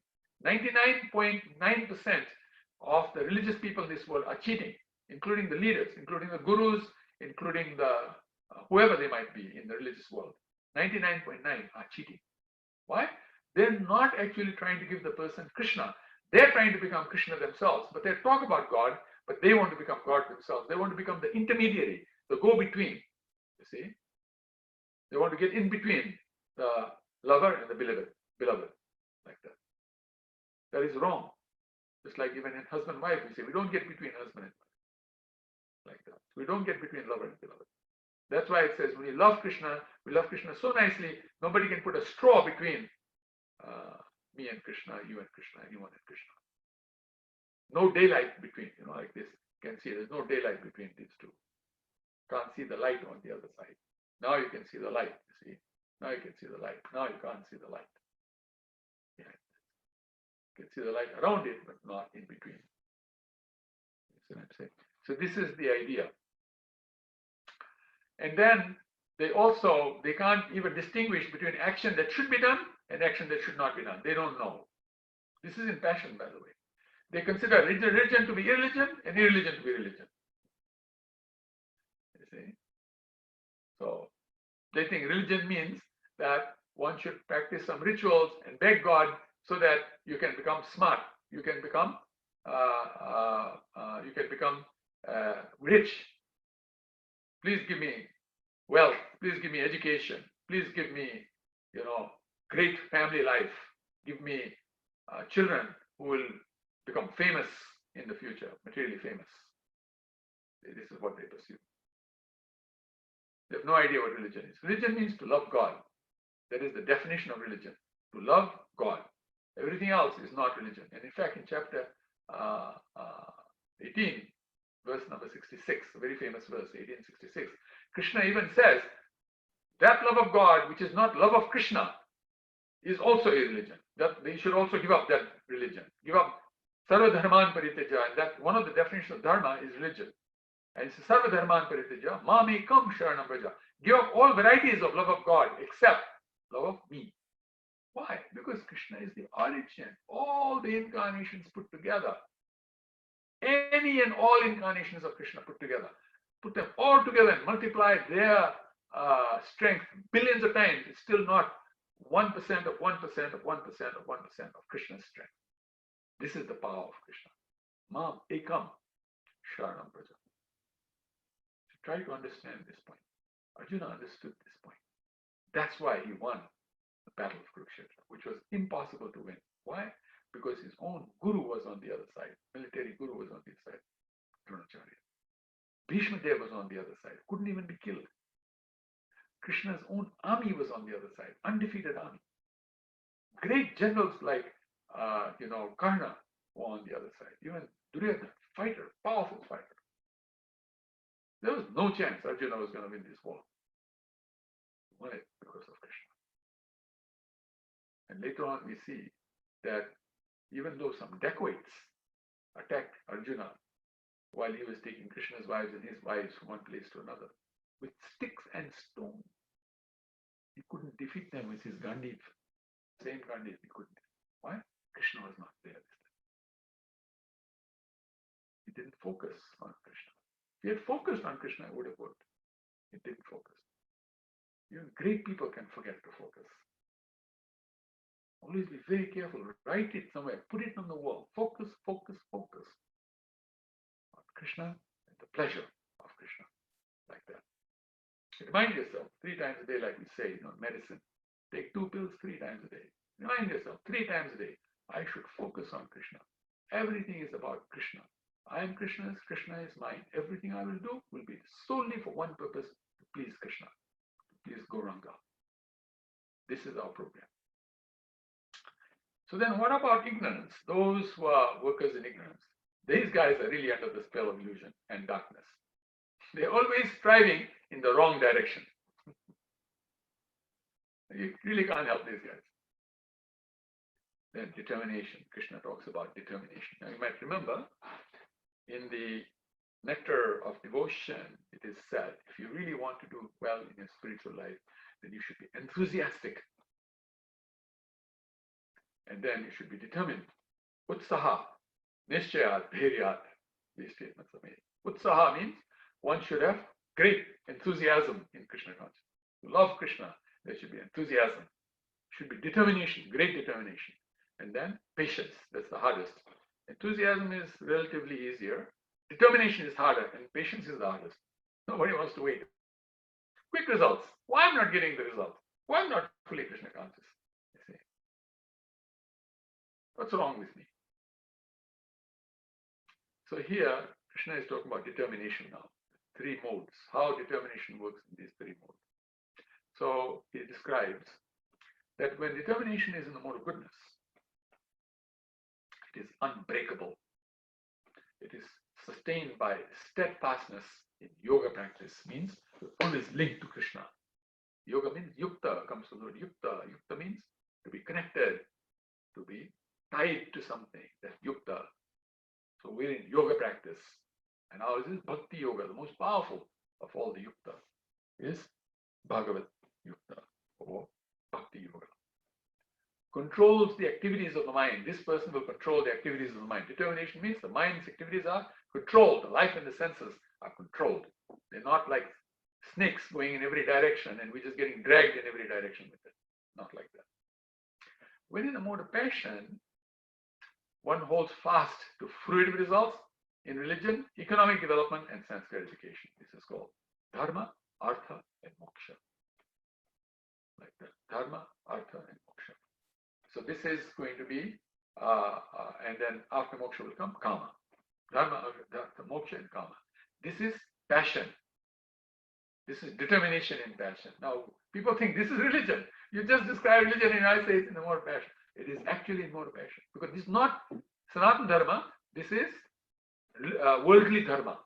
99.9% of the religious people in this world are cheating, including the leaders, including the gurus, including the whoever they might be in the religious world. 99.9 are cheating. Why? They're not actually trying to give the person Krishna. They're trying to become Krishna themselves, but they talk about God, but they want to become God themselves. They want to become the intermediary, the go-between. You see, they want to get in between the lover and the beloved, like that. That is wrong. Just like even in husband and wife, we say we don't get between husband and wife, like that. We don't get between lover and beloved. That's why it says when we love Krishna so nicely, nobody can put a straw between me and Krishna, you and Krishna, anyone and Krishna. No daylight between, like this. You can see there's no daylight between these two. Can't see the light on the other side. Now you can see the light, you see. Now you can see the light. Now you can't see the light. Yeah. You can see the light around it, but not in between. You see what I'm saying? So this is the idea. And then they can't even distinguish between action that should be done and action that should not be done. They don't know. This is in passion, by the way. They consider religion to be irreligion and irreligion to be religion. You see? So they think religion means that one should practice some rituals and beg God so that you can become smart, you can become rich. Please give me wealth. Please give me education. Please give me, great family life. Give me children who will become famous in the future, materially famous. This is what they pursue. They have no idea what religion is. Religion means to love God. That is the definition of religion, to love God. Everything else is not religion. And in fact, in chapter 18, verse number 66, a very famous verse, 1866, Krishna even says, that love of God, which is not love of Krishna, is also a religion. That they should also give up that religion. Give up sarva dharman parityaja, and that one of the definitions of dharma is religion. And it's sarva dharman parityaja, mamekam sharanam vraja. Give up all varieties of love of God except love of me. Why? Because Krishna is the origin. All the incarnations put together, any and all incarnations of Krishna put together, put them all together and multiply their strength billions of times, it's still not 1% of 1% of 1% of 1% of Krishna's strength. This is the power of Krishna. Mam ekam sharanam vraja. Try to understand this point. Arjuna understood this point. That's why he won the battle of Kurukshetra, which was impossible to win. Why? Because his own guru was on the other side. Military guru was on the other side. Dronacharya. Bhishma Dev was on the other side. Couldn't even be killed. Krishna's own army was on the other side. Undefeated army. Great generals like Karna were on the other side. Even Duryodhana, fighter, powerful fighter. There was no chance Arjuna was going to win this war. He won it because of Krishna. And later on we see that even though some dacoits attacked Arjuna while he was taking Krishna's wives and his wives from one place to another, with sticks and stones, he couldn't defeat them with his Gandiv. Same Gandiv he couldn't. Why? Krishna was not there this time. He didn't focus on Krishna. If he had focused on Krishna, it would have worked. He didn't focus. Even great people can forget to focus. Always be very careful. Write it somewhere. Put it on the wall. Focus, focus, focus on Krishna and the pleasure of Krishna. Like that. Remind yourself 3 times a day, like we say, medicine. Take 2 pills 3 times a day. Remind yourself 3 times a day, I should focus on Krishna. Everything is about Krishna. I am Krishna's, Krishna is mine. Everything I will do will be solely for one purpose, to please Krishna, to please Gauranga. This is our program. So then what about ignorance? Those who are workers in ignorance. These guys are really under the spell of illusion and darkness. They're always striving in the wrong direction. You really can't help these guys. Then determination. Krishna talks about determination. Now you might remember in the Nectar of Devotion, it is said, if you really want to do well in your spiritual life, then you should be enthusiastic. And then you should be determined. Utsaha, Nishchayat, Dhairyat. These statements are made. Utsaha means one should have great enthusiasm in Krishna consciousness. To love Krishna, there should be enthusiasm. Should be determination, great determination. And then patience, that's the hardest. Enthusiasm is relatively easier. Determination is harder and patience is the hardest. Nobody wants to wait. Quick results. Why I'm not getting the results? Why I'm not fully Krishna conscious? You see. What's wrong with me? So here, Krishna is talking about determination now. 3 modes. How determination works in these 3 modes. So he describes that when determination is in the mode of goodness, it is unbreakable. It is sustained by steadfastness in yoga practice, means always linked to Krishna. Yoga means yukta, comes from the word yukta. Yukta means to be connected, to be tied to something. That's yukta. So we're in yoga practice. And ours is bhakti yoga, the most powerful of all the yukta is Bhagavad yukta or bhakti yoga. Controls the activities of the mind. This person will control the activities of the mind. Determination means the mind's activities are controlled. The life and the senses are controlled. They're not like snakes going in every direction and we're just getting dragged in every direction with it. Not like that. When in the mode of passion, one holds fast to fruitive results in religion, economic development, and sense gratification. This is called dharma, artha, and moksha. Like that. Dharma, artha, and moksha. So this is going to be, and then after moksha will come kama. Dharma, artha, moksha, and kama. This is passion. This is determination in passion. Now, people think this is religion. You just describe religion and I say it's in the mode of passion. It is actually in mode of passion. Because this is not Sanatana Dharma, this is worldly Dharma.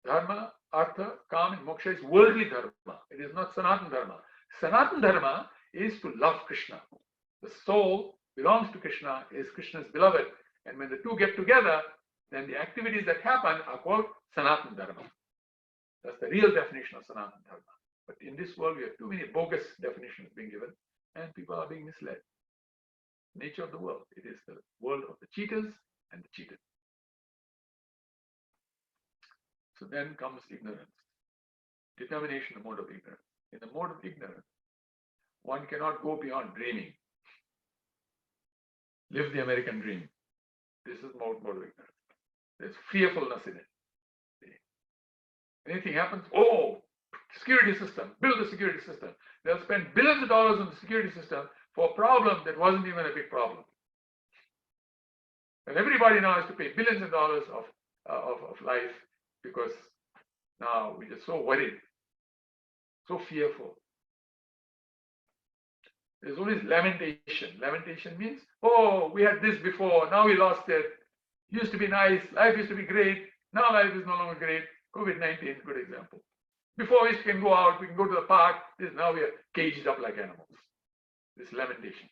Dharma, Artha, Kama, and Moksha is worldly Dharma. It is not Sanatana Dharma. Sanatana Dharma is to love Krishna. The soul belongs to Krishna, is Krishna's beloved. And when the two get together, then the activities that happen are called Sanatana Dharma. That's the real definition of Sanatana Dharma. But in this world, we have too many bogus definitions being given, and people are being misled. Nature of the world. It is the world of the cheaters and the cheated. So then comes ignorance. Determination, the mode of ignorance. In the mode of ignorance, one cannot go beyond dreaming. Live the American dream. This is mode of ignorance. There's fearfulness in it. Anything happens, oh, security system, build a security system. They'll spend billions of dollars on the security system for a problem that wasn't even a big problem. And everybody now has to pay billions of dollars of life because now we're just so worried, so fearful. There's always lamentation. Lamentation means, oh, we had this before, now we lost it. Used to be nice, life used to be great, now life is no longer great. COVID-19 is a good example. Before we can go out, we can go to the park. Now we are caged up like animals. This lamentation.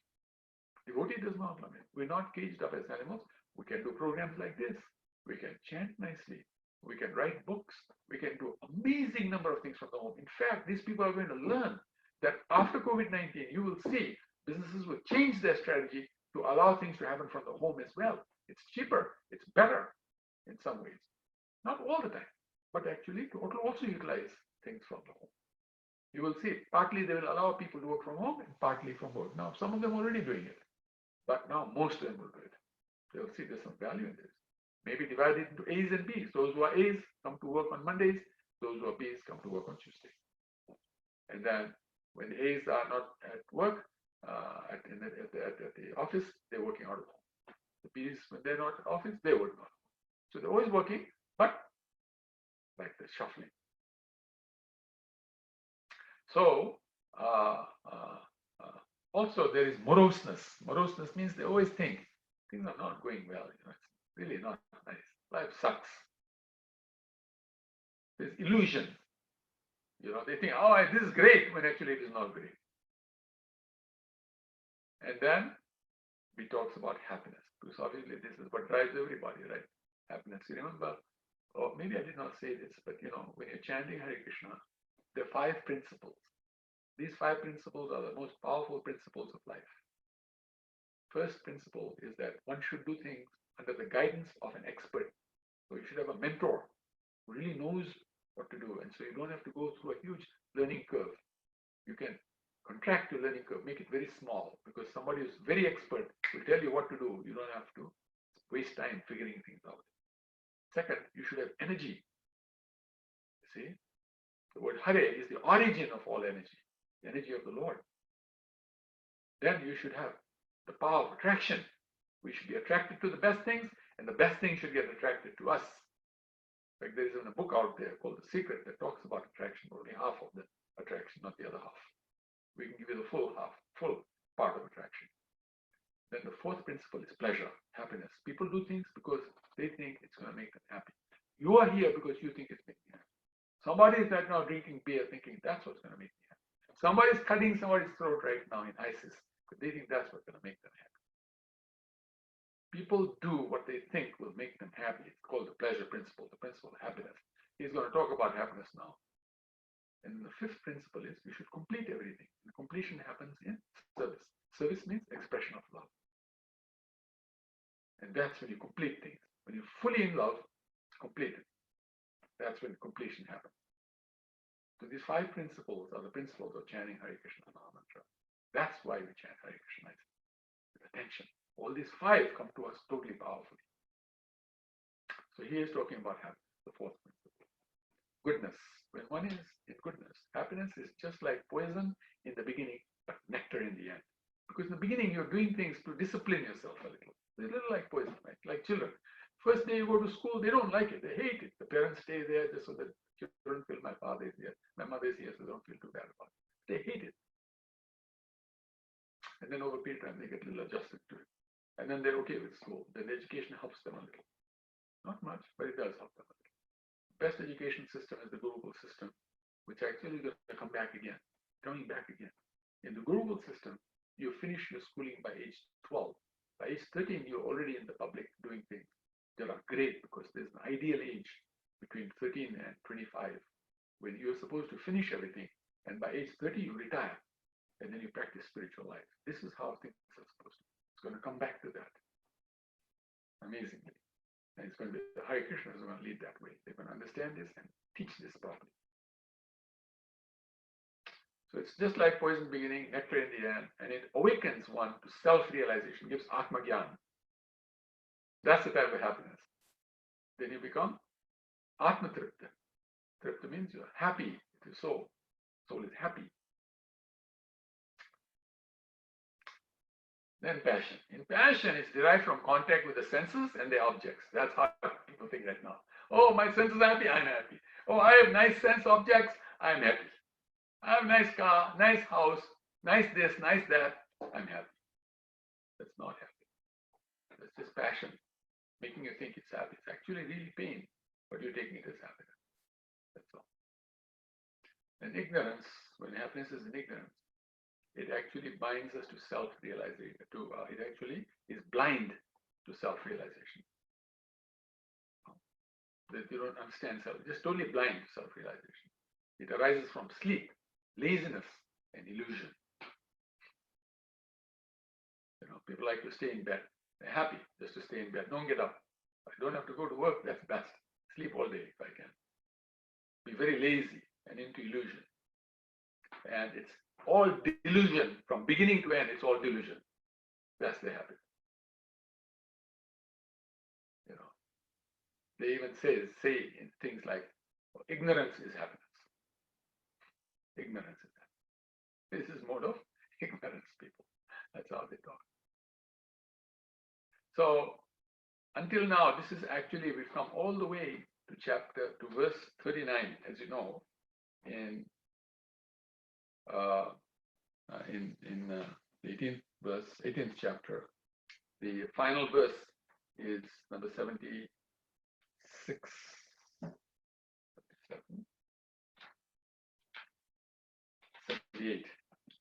Devotee does not lament. We're not caged up as animals. We can do programs like this. We can chant nicely. We can write books. We can do amazing number of things from the home. In fact, these people are going to learn that after COVID-19, you will see businesses will change their strategy to allow things to happen from the home as well. It's cheaper. It's better in some ways. Not all the time, but actually to also utilize things from the home. You will see, partly they will allow people to work from home and partly from work. Now, some of them are already doing it, but now most of them will do it. They'll see there's some value in this. Maybe divide it into A's and B's. Those who are A's come to work on Mondays. Those who are B's come to work on Tuesday. And then when the A's are not at work, at the office, they're working out of home. The B's, when they're not at office, they're working out of home. So they're always working, but like the shuffling. So also there is moroseness. Moroseness means they always think things are not going well. It's really not nice. Life sucks. There's illusion. They think, oh, this is great, when actually it is not great. And then we talks about happiness, because obviously this is what drives everybody, right? Happiness. You remember, or maybe I did not say this, but when you're chanting Hare Krishna, there are 5 principles. These 5 principles are the most powerful principles of life. First principle is that one should do things under the guidance of an expert. So you should have a mentor who really knows what to do. And so you don't have to go through a huge learning curve. You can contract your learning curve, make it very small, because somebody who's very expert will tell you what to do. You don't have to waste time figuring things out. Second, you should have energy. You see, the word Hare is the origin of all energy, the energy of the Lord. Then you should have the power of attraction. We should be attracted to the best things, and the best things should get attracted to us. In fact, there is even a book out there called The Secret that talks about attraction, only half of the attraction, not the other half. We can give you the full part of attraction. Then the fourth principle is pleasure, happiness. People do things because they think it's going to make them happy. You are here because you think it's making you happy. Somebody is right now drinking beer thinking that's what's going to make me happy. Somebody is cutting somebody's throat right now in ISIS because they think that's what's going to make them happy. People do what they think will make them happy. It's called the pleasure principle, the principle of happiness. He's going to talk about happiness now. And the fifth principle is you should complete everything. And completion happens in service. Service means expression of love. And that's when you complete things. When you're fully in love, it's completed. That's when completion happens. So these five principles are the principles of chanting Hare Krishna Maha Mantra. That's why we chant Hare Krishna with attention. All these five come to us totally powerfully. So he is talking about happiness, the fourth principle. Goodness. When one is in goodness, happiness is just like poison in the beginning, but nectar in the end. Because in the beginning, you're doing things to discipline yourself a little. It's a little like poison, right? Like children. First day you go to school, they don't like it. They hate it. The parents stay there just so that children feel my father is here. My mother is here, so they don't feel too bad about it. They hate it. And then over a period of time, they get a little adjusted to it. And then they're okay with school. Then the education helps them a little. Not much, but it does help them a little. Best education system is the Gurukul system, which actually is going to come back again, coming back again. In the Gurukul system, you finish your schooling by age 12. By age 13, you're already in the public doing things that are great because there's an ideal age between 13 and 25 when you're supposed to finish everything. And by age 30, you retire. And then you practice spiritual life. This is how things are supposed to be. It's going to come back to that. Amazingly. And it's going to be the Hare Krishnas are going to lead that way. They're going to understand this and teach this properly. So it's just like poison beginning, nectar in the end, and it awakens one to self-realization, gives Atma Gyan. That's the type of happiness. Then you become Atma Tripta. Tripta means you're happy with your soul. Soul is happy. Then passion. In passion, it's derived from contact with the senses and the objects. That's how people think right now. Oh, my senses are happy, I'm happy. Oh, I have nice sense objects, I'm happy. I have a nice car, nice house, nice this, nice that, I'm happy. That's not happy. That's just passion, making you think it's happy. It's actually really pain, but you're taking it as happiness. That's all. And ignorance, when happiness is in ignorance, it actually binds us to self-realization. It actually is blind to self-realization. That you don't understand self, just totally blind to self-realization. It arises from sleep, laziness, and illusion. People like to stay in bed. They're happy just to stay in bed. Don't get up. I don't have to go to work. That's best. Sleep all day if I can. Be very lazy and into illusion. And it's all delusion from beginning to end. It's all delusion. That's the habit. They even say in things like ignorance is happiness. Ignorance is happiness. This is mode of ignorance, people. That's how they talk. So until now, this is actually, we've come all the way to verse 39, as you know, in the 18th chapter. The final verse is number 76, 78,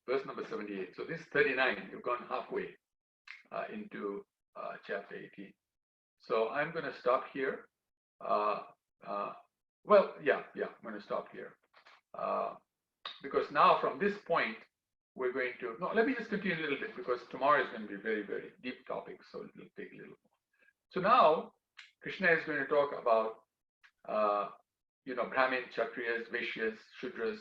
verse number 78. So this is 39, you've gone halfway into chapter 18. So I'm going to stop here. I'm going to stop here. Because now from this point, we're going to, let me just continue a little bit because tomorrow is going to be very, very deep topic. So it'll take a little more. So now Krishna is going to talk about, Brahmin, Kshatriyas, Vaishyas, Shudras,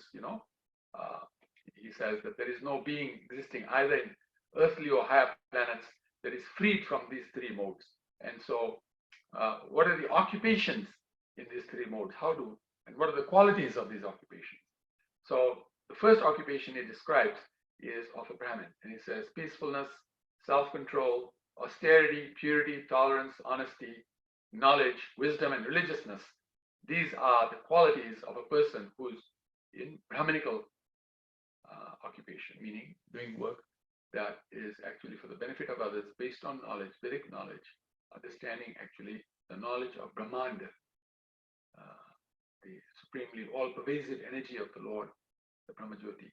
he says that there is no being existing either in earthly or higher planets that is freed from these three modes. And so what are the occupations in these three modes? And what are the qualities of these occupations? So the first occupation he describes is of a Brahmin, and he says peacefulness, self-control, austerity, purity, tolerance, honesty, knowledge, wisdom, and religiousness. These are the qualities of a person who's in Brahminical occupation, meaning doing work that is actually for the benefit of others based on knowledge, Vedic knowledge, understanding actually the knowledge of Brahmanda, the supremely all-pervasive energy of the Lord, the Brahmajyoti.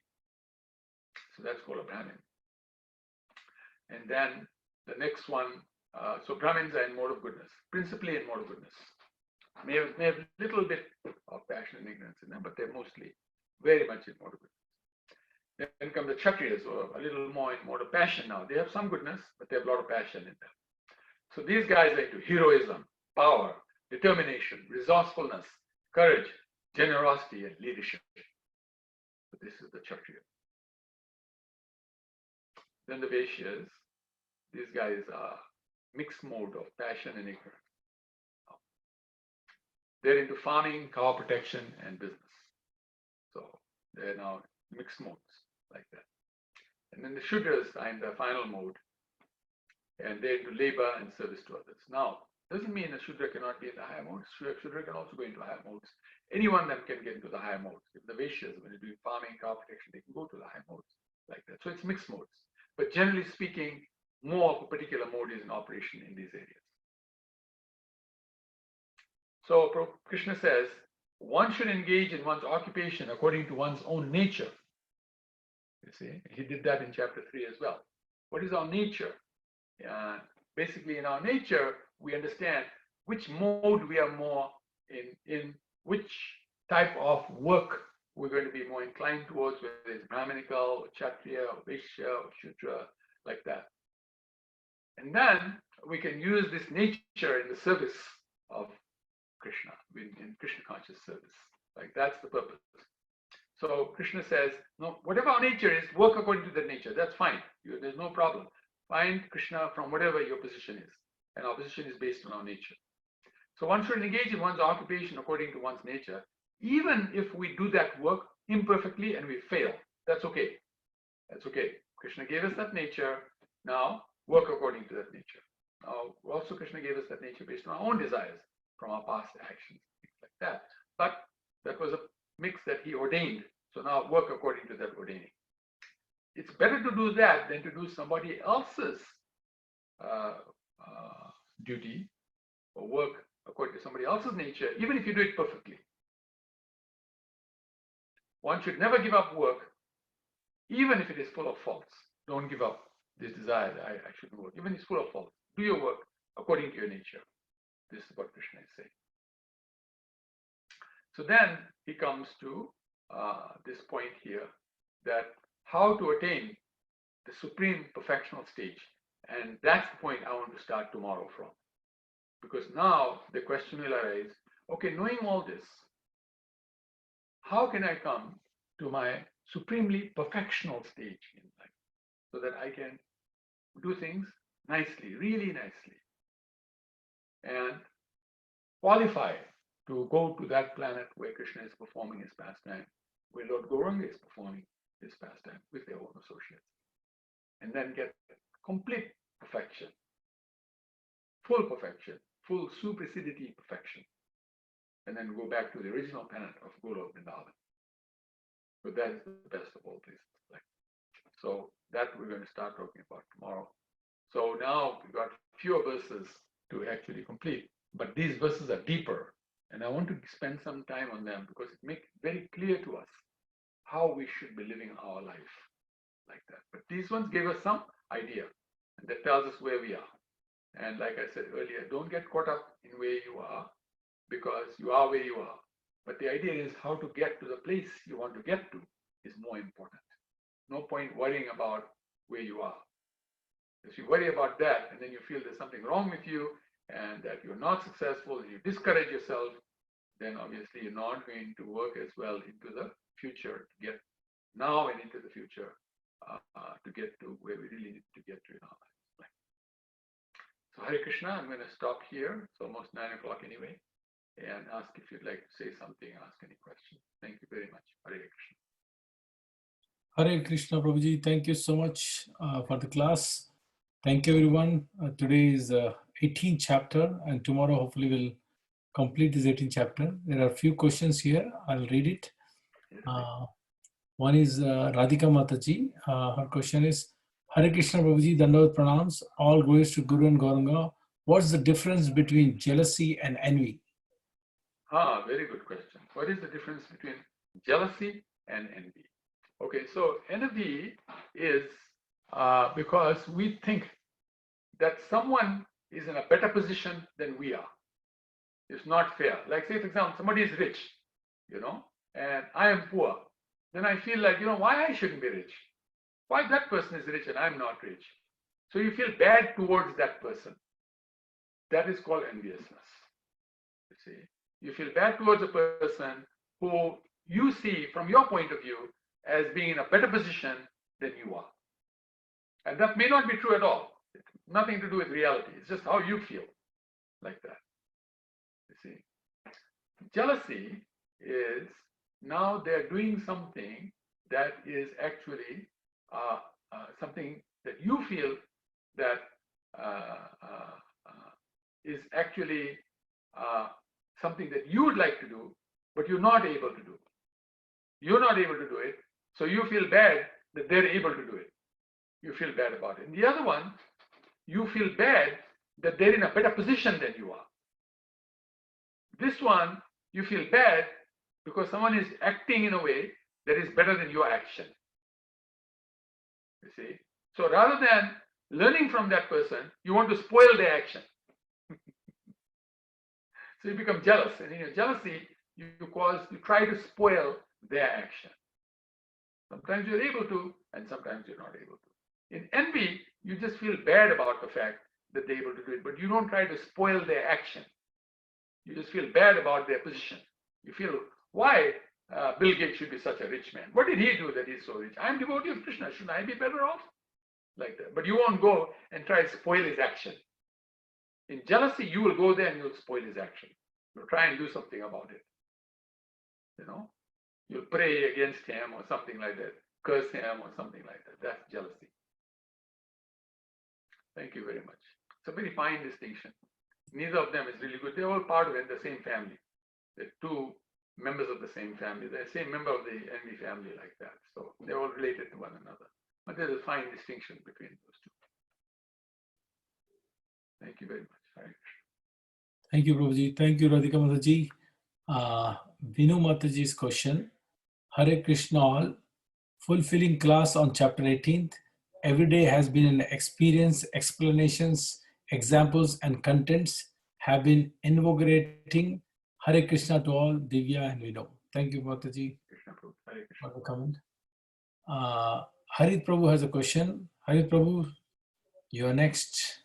So that's called a Brahmin. And then the next one, so Brahmins are in mode of goodness, principally in mode of goodness. May have a little bit of passion and ignorance in them, but they're mostly very much in mode of goodness. Then come the Kshatriyas, who are a little more in mode of passion now. They have some goodness, but they have a lot of passion in them. So these guys are into heroism, power, determination, resourcefulness, courage, generosity, and leadership. So this is the Kshatriya. Then the Vaishyas, these guys are mixed mode of passion and ignorance. They're into farming, cow protection, and business. So they're now mixed modes like that. And then the Shudras are in the final mode, and they're into labor and service to others. Now, doesn't mean a Shudra cannot be in the higher modes. Shudra can also go into higher modes. Anyone that can get into the higher modes. If the Vaishyas, when they're doing farming, cow protection, they can go to the higher modes like that. So it's mixed modes. But generally speaking, more of a particular mode is in operation in these areas. So Krishna says, one should engage in one's occupation according to one's own nature. You see, he did that in chapter 3 as well. What is our nature? Basically, in our nature, we understand which mode we are more in which type of work we're going to be more inclined towards, whether it's Brahminical, or Kshatriya, or Vaishya, or Shudra, like that. And then we can use this nature in the service of Krishna, in Krishna conscious service. Like that's the purpose. So Krishna says, no, whatever our nature is, work according to that nature. That's fine. There's no problem. Find Krishna from whatever your position is. And our position is based on our nature. So one should engage in one's occupation according to one's nature, even if we do that work imperfectly and we fail. That's okay. That's okay. Krishna gave us that nature. Now work according to that nature. Now also Krishna gave us that nature based on our own desires from our past actions, things like that. But that was a mix that he ordained. So now work according to that ordaining. It's better to do that than to do somebody else's duty or work according to somebody else's nature, even if you do it perfectly. One should never give up work, even if it is full of faults. Don't give up this desire that I shouldn't work, even if it's full of faults. Do your work according to your nature. This is what Krishna is saying. So then he comes to this point here, that how to attain the supreme perfectional stage. And that's the point I want to start tomorrow from. Because now the question will arise, okay, knowing all this, how can I come to my supremely perfectional stage in life so that I can do things nicely, really nicely, and qualify to go to that planet where Krishna is performing his pastime, where Lord Gauranga is performing his pastime with their own associates, and then get complete perfection, full supersedity perfection, and then go back to the original planet of Guru Vrindavan. But that is the best of all places. So that we're going to start talking about tomorrow. So now we've got fewer verses to actually complete, but these verses are deeper. And I want to spend some time on them because it makes it very clear to us how we should be living our life like that. But these ones gave us some idea, and that tells us where we are. And like I said earlier, don't get caught up in where you are, because you are where you are. But the idea is how to get to the place you want to get to is more important. No point worrying about where you are. If you worry about that and then you feel there's something wrong with you and that you're not successful and you discourage yourself, then obviously you're not going to work as well into the future to get now and into the future to get to where we really need to get to in our lives. So Hare Krishna, I'm going to stop here. It's almost 9 o'clock anyway. And ask if you'd like to say something, ask any question. Thank you very much. Hare Krishna. Hare Krishna, Prabhuji. Thank you so much for the class. Thank you, everyone. Today is 18th chapter, and tomorrow hopefully we'll complete this 18th chapter. There are a few questions here. I'll read it. One is Radhika Mataji. Her question is, Hare Krishna, Prabhuji, Dandavat Pranams. All glories to Guru and Gauranga. What's the difference between jealousy and envy? Very good question. What is the difference between jealousy and envy? Okay, so envy is because we think that someone is in a better position than we are. It's not fair. Like, say, for example, somebody is rich, and I am poor. Then I feel like, why I shouldn't be rich? Why that person is rich and I'm not rich? So you feel bad towards that person. That is called enviousness. You see, you feel bad towards a person who you see from your point of view as being in a better position than you are. And that may not be true at all. It's nothing to do with reality. It's just how you feel like that. You see, jealousy is now they're doing something that is actually something that you feel that is actually something that you would like to do, but you're not able to do. You're not able to do it, so you feel bad that they're able to do it. You feel bad about it. And the other one, you feel bad that they're in a better position than you are. This one, you feel bad because someone is acting in a way that is better than your action. You see? So rather than learning from that person, you want to spoil their action. So you become jealous. And in your jealousy, you try to spoil their action. Sometimes you're able to, and sometimes you're not able to. In envy, you just feel bad about the fact that they're able to do it, but you don't try to spoil their action. You just feel bad about their position. You feel, why Bill Gates should be such a rich man? What did he do that he's so rich? I'm devotee of Krishna. Shouldn't I be better off? Like that. But you won't go and try to spoil his action. In jealousy, you will go there and you'll spoil his action. You'll try and do something about it. You'll pray against him or something like that. Curse him or something like that. That's jealousy. Thank you very much. It's a very fine distinction. Neither of them is really good. They're all part of it, the same family. They're two members of the same family. They're the same member of the envy family like that. So they're all related to one another. But there's a fine distinction between those two. Thank you very much. Hare Krishna. Thank you, Prabhuji. Thank you, Radhika Mataji. Vinu Mataji's question. Hare Krishna all. Fulfilling class on chapter 18th. Every day has been an experience, explanations, examples, and contents have been invigorating. Hare Krishna to all, Divya and Vinu. Thank you, Mataji, for the comment. Harit Prabhu has a question. Harit Prabhu, you are next.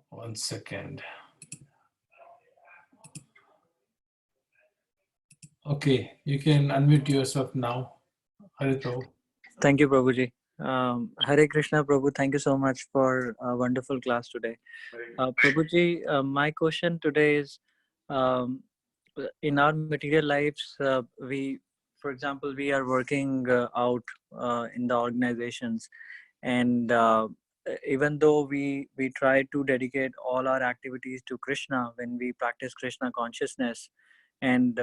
One second. Okay, you can unmute yourself now. Harit Prabhu. Thank you, Prabhuji. Hare Krishna, Prabhu. Thank you so much for a wonderful class today. Prabhuji, my question today is, in our material lives, for example, we are working out in the organizations, and even though we try to dedicate all our activities to Krishna when we practice Krishna consciousness, and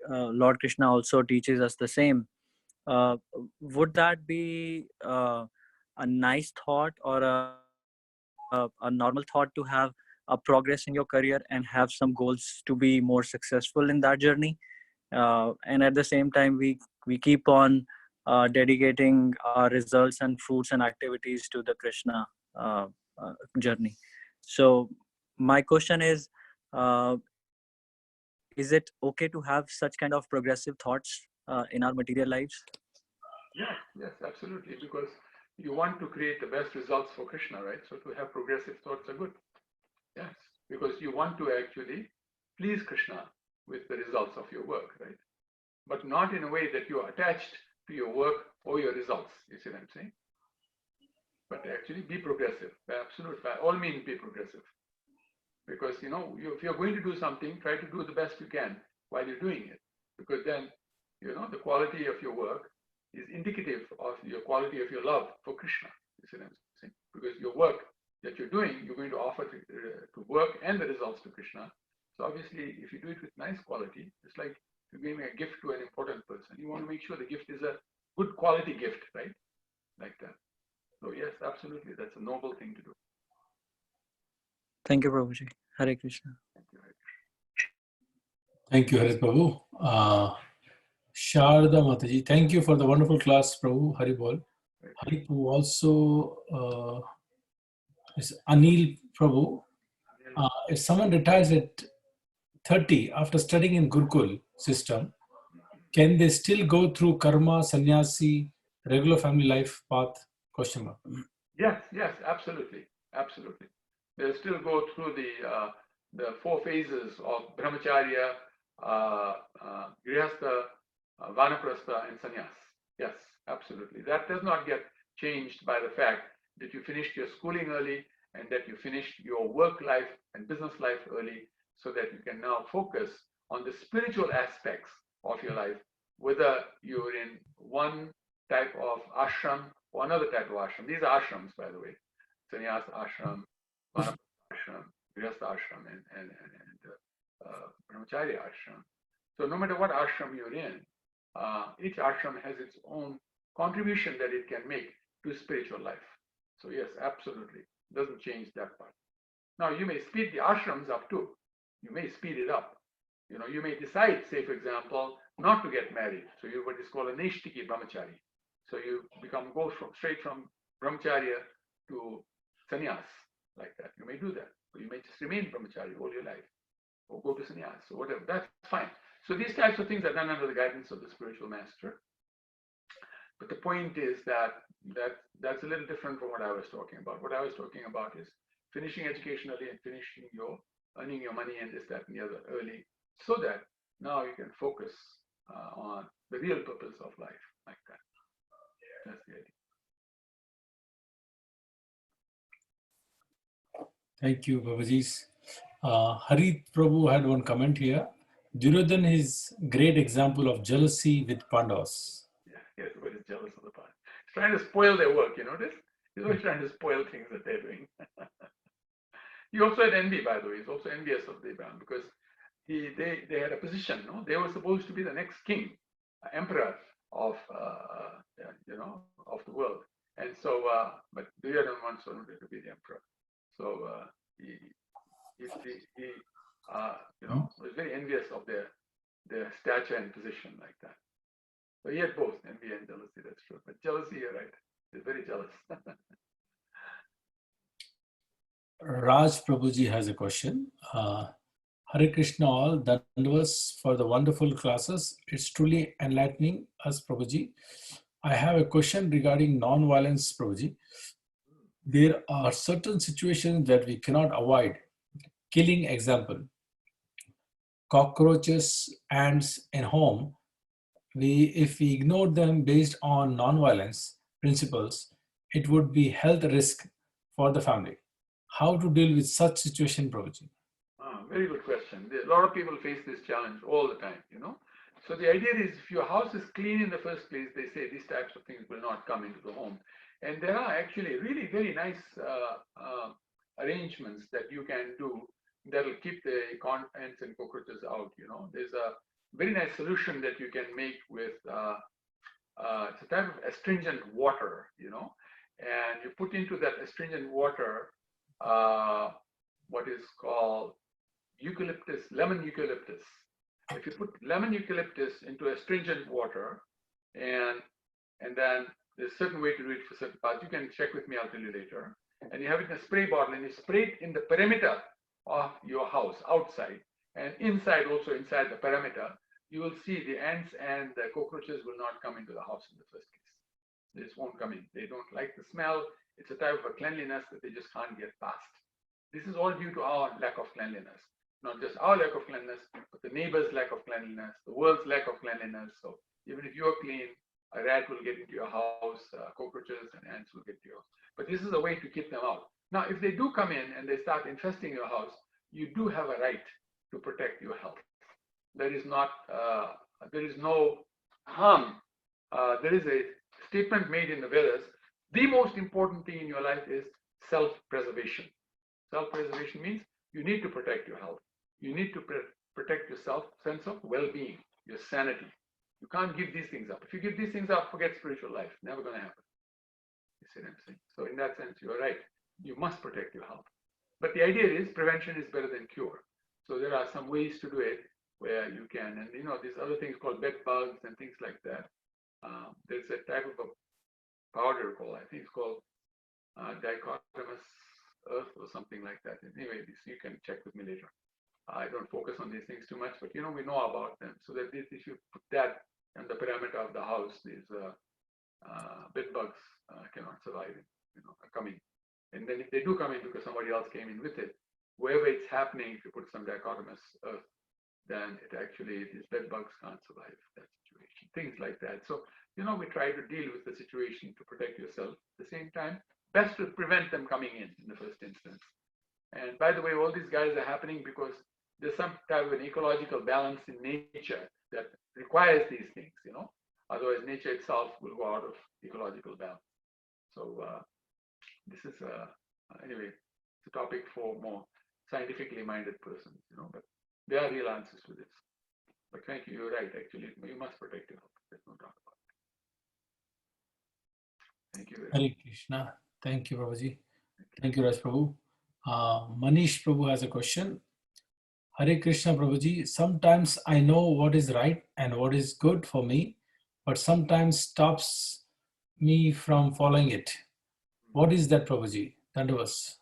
Lord Krishna also teaches us the same. Would that be a nice thought or a normal thought to have a progress in your career and have some goals to be more successful in that journey? And at the same time, we keep on dedicating our results and fruits and activities to the Krishna journey. So my question is it okay to have such kind of progressive thoughts in our material lives? Yes, absolutely. Because you want to create the best results for Krishna, right? So to have progressive thoughts are good. Yes, because you want to actually please Krishna with the results of your work, right? But not in a way that you are attached to your work or your results. You see what I'm saying? But actually be progressive. By all means, be progressive. Because, if you're going to do something, try to do the best you can while you're doing it. Because then, the quality of your work is indicative of your quality of your love for Krishna. You see what I'm saying? Because your work that you're doing, you're going to offer to work and the results to Krishna. So obviously, if you do it with nice quality, it's like you're giving a gift to an important person. You want to make sure the gift is a good quality gift, right? Like that. So yes, absolutely. That's a noble thing to do. Thank you, Prabhuji. Hare Krishna. Thank you. Thank you, Hare Prabhu. Sharda Mataji, thank you for the wonderful class, Prabhu. Hari Bol. Hari Prabhu also is Anil Prabhu. If someone retires at 30 after studying in Gurukul system, can they still go through karma, sannyasi, regular family life path? Question mark. Yes, absolutely. They'll still go through the 4 phases of brahmacharya, grihastha, vanaprastha, and sannyas. Yes, absolutely. That does not get changed by the fact that you finished your schooling early and that you finished your work life and business life early, so that you can now focus on the spiritual aspects of your life, whether you're in one type of ashram or another type of ashram. These are ashrams, by the way. Sannyas ashram, vanaprastha ashram, grihastha ashram, and brahmacharya ashram. So no matter what ashram you're in, each ashram has its own contribution that it can make to spiritual life. So yes, absolutely. Doesn't change that part. Now you may speed the ashrams up too. You may speed it up. You may decide, say for example, not to get married. So you're what is called a Neshtiki brahmachari. So you go straight from brahmacharya to sannyas, like that. You may do that. Or you may just remain brahmachari all your life, or go to sannyas, or whatever. That's fine. So these types of things are done under the guidance of the spiritual master. But the point is that's a little different from what I was talking about. What I was talking about is finishing education early and earning your money and this, that, and the other early, so that now you can focus on the real purpose of life, like that. That's the idea. Thank you, Babaji. Hari Prabhu had one comment here. Duryodhan is great example of jealousy with Pandavas. Yes, everybody's jealous of the part. He's trying to spoil their work, you notice? He's always trying to spoil things that they're doing. He also had envy, by the way. He's also envious of Devan, because they had a position, no? They were supposed to be the next king, emperor of of the world. And so, but Duryodhan once wanted to be the emperor. So he was very envious of their stature and position, like that. So he had both envy and jealousy, that's true. But jealousy, you're right. He's very jealous. Raj Prabhuji has a question. Hare Krishna all, Dandavas for the wonderful classes. It's truly enlightening us, Prabhuji. I have a question regarding non-violence, Prabhuji. There are certain situations that we cannot avoid. Killing example. Cockroaches, ants in home. If we ignore them based on non-violence principles, it would be health risk for the family. How to deal with such situation, Prabhuji? Very good question. A lot of people face this challenge all the time, So the idea is, if your house is clean in the first place, they say these types of things will not come into the home. And there are actually really very nice arrangements that you can do that will keep the ants and cockroaches out, There's a very nice solution that you can make with it's a type of astringent water, and you put into that astringent water what is called lemon eucalyptus. If you put lemon eucalyptus into astringent water, and then there's a certain way to do it for certain parts, you can check with me, I'll tell you later. And you have it in a spray bottle, and you spray it in the perimeter of your house, outside, and inside also, inside the perimeter, you will see the ants and the cockroaches will not come into the house in the first place. They just won't come in. They don't like the smell. It's a type of a cleanliness that they just can't get past. This is all due to our lack of cleanliness. Not just our lack of cleanliness, but the neighbor's lack of cleanliness, the world's lack of cleanliness. So even if you're clean, a rat will get into your house, cockroaches and ants will get to you. But this is a way to keep them out. Now, if they do come in and they start infesting your house, you do have a right to protect your health. There is no harm. There is a statement made in the Vedas. The most important thing in your life is self-preservation. Self-preservation means you need to protect your health. You need to protect your sense of well-being, your sanity. You can't give these things up. If you give these things up, forget spiritual life. Never going to happen. You see what I'm saying? So in that sense, you're right. You must protect your health. But the idea is prevention is better than cure. So there are some ways to do it where you can, and these other things called bed bugs and things like that. There's a type of a powder called, I think it's called dichotomous earth or something like that. Anyway, you can check with me later. I don't focus on these things too much, but we know about them. So that if you put that in the perimeter of the house, these bed bugs cannot survive, coming. And then if they do come in because somebody else came in with it, wherever it's happening, if you put some dichotomous earth, then these bed bugs can't survive that situation. Things like that. So, we try to deal with the situation to protect yourself. At the same time, best to prevent them coming in the first instance. And by the way, all these guys are happening because there's some type of an ecological balance in nature that requires these things, Otherwise, nature itself will go out of ecological balance. So this is anyway, it's a topic for more scientifically minded persons, But there are real answers to this. But thank you. You're right. Actually, you must protect your health. There's no doubt about it. Thank you very much. Hare Krishna. Thank you, Prabhuji. Thank you, Raj Prabhu. Manish Prabhu has a question. Hare Krishna, Prabhuji. Sometimes I know what is right and what is good for me, but sometimes stops me from following it. What is that, Prabhuji? Dandavas.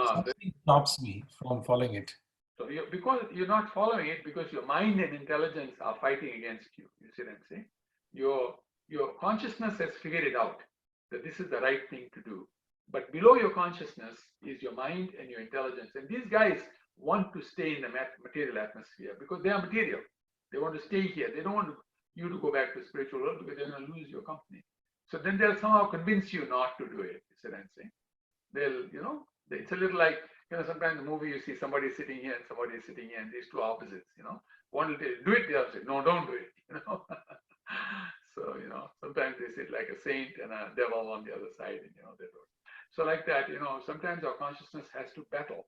Something stops me from following it. So because you're not following it, because your mind and intelligence are fighting against you. You see what I'm saying? Your consciousness has figured it out that this is the right thing to do. But below your consciousness is your mind and your intelligence. And these guys want to stay in the material atmosphere because they are material. They want to stay here. They don't want you to go back to the spiritual world because they're going to lose your company. So then they'll somehow convince you not to do it. You see what I'm saying? They'll, it's a little like, sometimes in the movie you see somebody sitting here and somebody is sitting here and these two opposites, One will do it, the other say, no, don't do it, So, sometimes they sit like a saint and a devil on the other side, and, they don't. So like that, sometimes our consciousness has to battle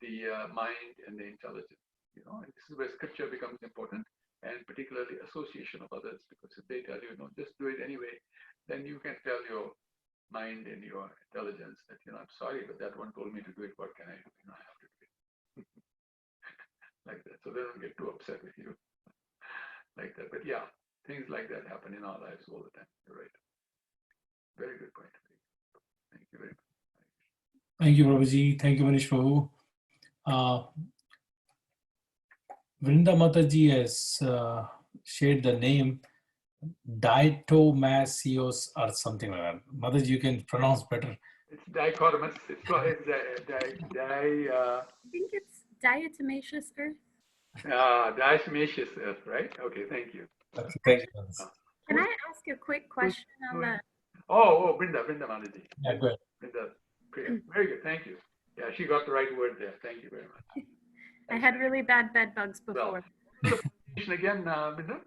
the mind and the intelligence, and this is where scripture becomes important, and particularly association of others, because if they tell you, just do it anyway, then you can tell your mind and your intelligence that, I'm sorry, but that one told me to do it. What can I do? I have to do it. Like that. So they don't get too upset with you. Like that. But yeah, things like that happen in our lives all the time. You're right. Very good point. Thank you very much. Thank you, Prabhuji. Thank you, Manish Prabhu. Vrinda Mataji has shared the name diatomasios or something like that. Mataji, you can pronounce better. It's dichotomous. It's called I think it's diatomaceous earth. diatomaceous earth, right? Okay, thank you. Okay, thank you. Can I ask a quick question on that? Oh, Brinda Mataji. Yeah, go ahead. Brinda, very good. Thank you. Yeah, she got the right word there. Thank you very much. I had really bad bed bugs before. Well, again, Brinda?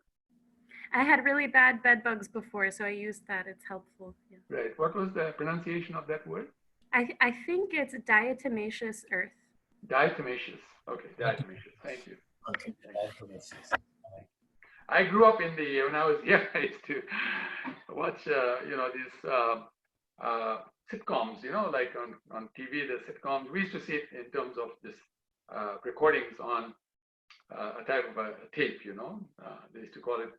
I had really bad bed bugs before, so I used that. It's helpful. Yeah. Right. What was the pronunciation of that word? I think it's diatomaceous earth. Diatomaceous. Okay, diatomaceous. Thank you. Okay. I grew up when I was I used to watch these sitcoms, like on TV, the sitcoms. We used to see it in terms of this recordings on a type of a tape, they used to call it